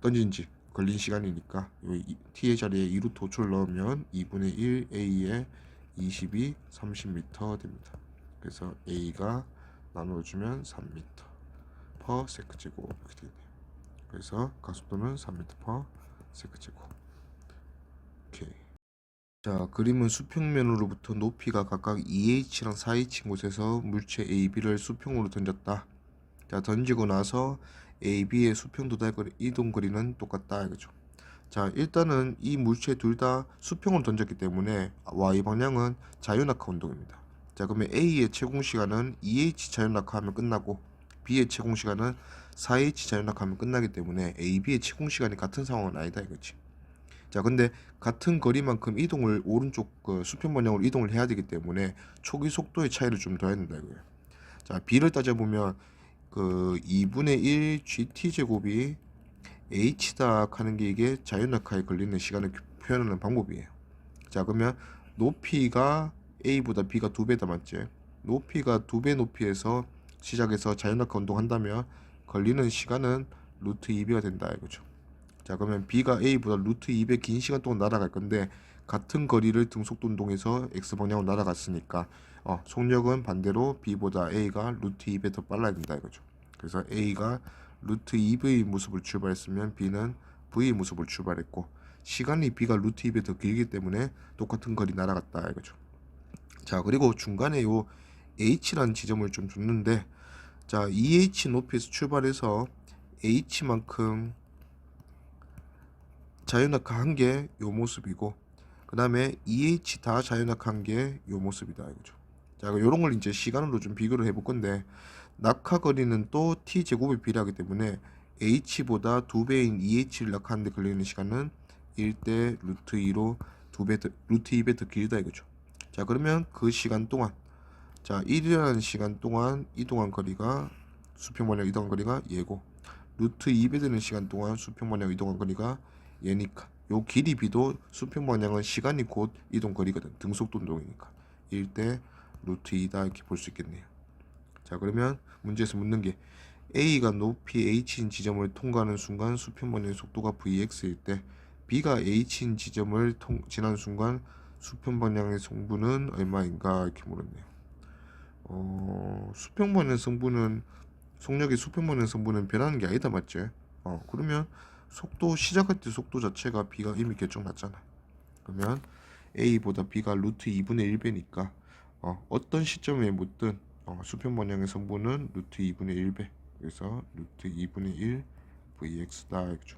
던진 지 걸린 시간이니까 t의 자리에 2루트 5초를 넣으면 2분의 1 a에 22, 30m 됩니다. 그래서 a가 나눠주면 3m per 세컨 제곱 이렇게 되네요. 그래서 가속도는 3m per 세컨 제곱. 오케이. 자, 그림은 수평면으로부터 높이가 각각 2h랑 4h인 곳에서 물체 AB를 수평으로 던졌다. 자, 던지고 나서 AB의 수평 도달 거리, 이동 거리는 똑같다 이거죠. 자, 일단은 이 물체 둘 다 수평으로 던졌기 때문에 y 방향은 자유낙하 운동입니다. 자, 그러면 A의 채공 시간은 2h 자유낙하하면 끝나고 B의 채공 시간은 4h 자유낙하하면 끝나기 때문에 AB의 채공 시간이 같은 상황은 아니다 이거지. 자, 근데 같은 거리만큼 이동을 오른쪽 수평 방향으로 이동을 해야 되기 때문에 초기 속도의 차이를 좀 더해야 된다 이거예요. 자, B를 따져보면 2분의 1 GT 제곱이 H다 하는 게 이게 자유낙하에 걸리는 시간을 표현하는 방법이에요. 자, 그러면 높이가 A보다 B가 2배다 맞지? 높이가 2배 높이에서 시작해서 자유낙하 운동한다면 걸리는 시간은 루트 2배가 된다 이거죠. 자, 그러면 B가 A보다 루트 2배 긴 시간 동안 날아갈 건데 같은 거리를 등속도 운동해서 X방향으로 날아갔으니까 속력은 반대로 B보다 A가 루트 2배 더 빨라야 된다 이거죠. 그래서 A가 루트 2V의 모습을 출발했으면 B는 V의 모습을 출발했고 시간이 B가 루트 2배 더 길기 때문에 똑같은 거리 날아갔다 이거죠. 자, 그리고 중간에 요 H라는 지점을 좀 줬는데 자, 2H 높이에서 출발해서 H만큼 자유낙하한 게 요 모습이고 그 다음에 2H 다 자유낙하한 게 요 모습이다 이거죠. 자, 요런 걸 이제 시간으로 좀 비교를 해볼 건데 낙하 거리는 또 t 제곱에 비례하기 때문에 h보다 2배인 2h를 낙하하는데 걸리는 시간은 1대 루트 2로 루트 2배 더 길다 이거죠. 자, 그러면 그 시간 동안 자 1이라는 시간 동안 이동한 거리가 수평방향 이동한 거리가 얘고 루트 2배 되는 시간 동안 수평방향 이동한 거리가 얘니까 요 길이 b도 수평방향은 시간이 곧 이동 거리거든. 등속도 운동이니까 1대 루트 2다 이렇게 볼 수 있겠네요. 자, 그러면 문제에서 묻는 게 A가 높이 H인 지점을 통과하는 순간 수평방향의 속도가 Vx일 때 B가 H인 지점을 지나는 순간 수평방향의 성분은 얼마인가 이렇게 물었네요. 수평방향 성분은 속력의 수평방향 성분은 변하는 게 아니다 맞지? 그러면 속도 시작할 때 속도 자체가 B가 이미 결정났잖아. 그러면 A보다 B가 루트 2분의 1배니까 어떤 시점에 묻든 수평 방향의 성분은 루트 2분의 1배 그래서 루트 2분의 1 Vx다 이거죠.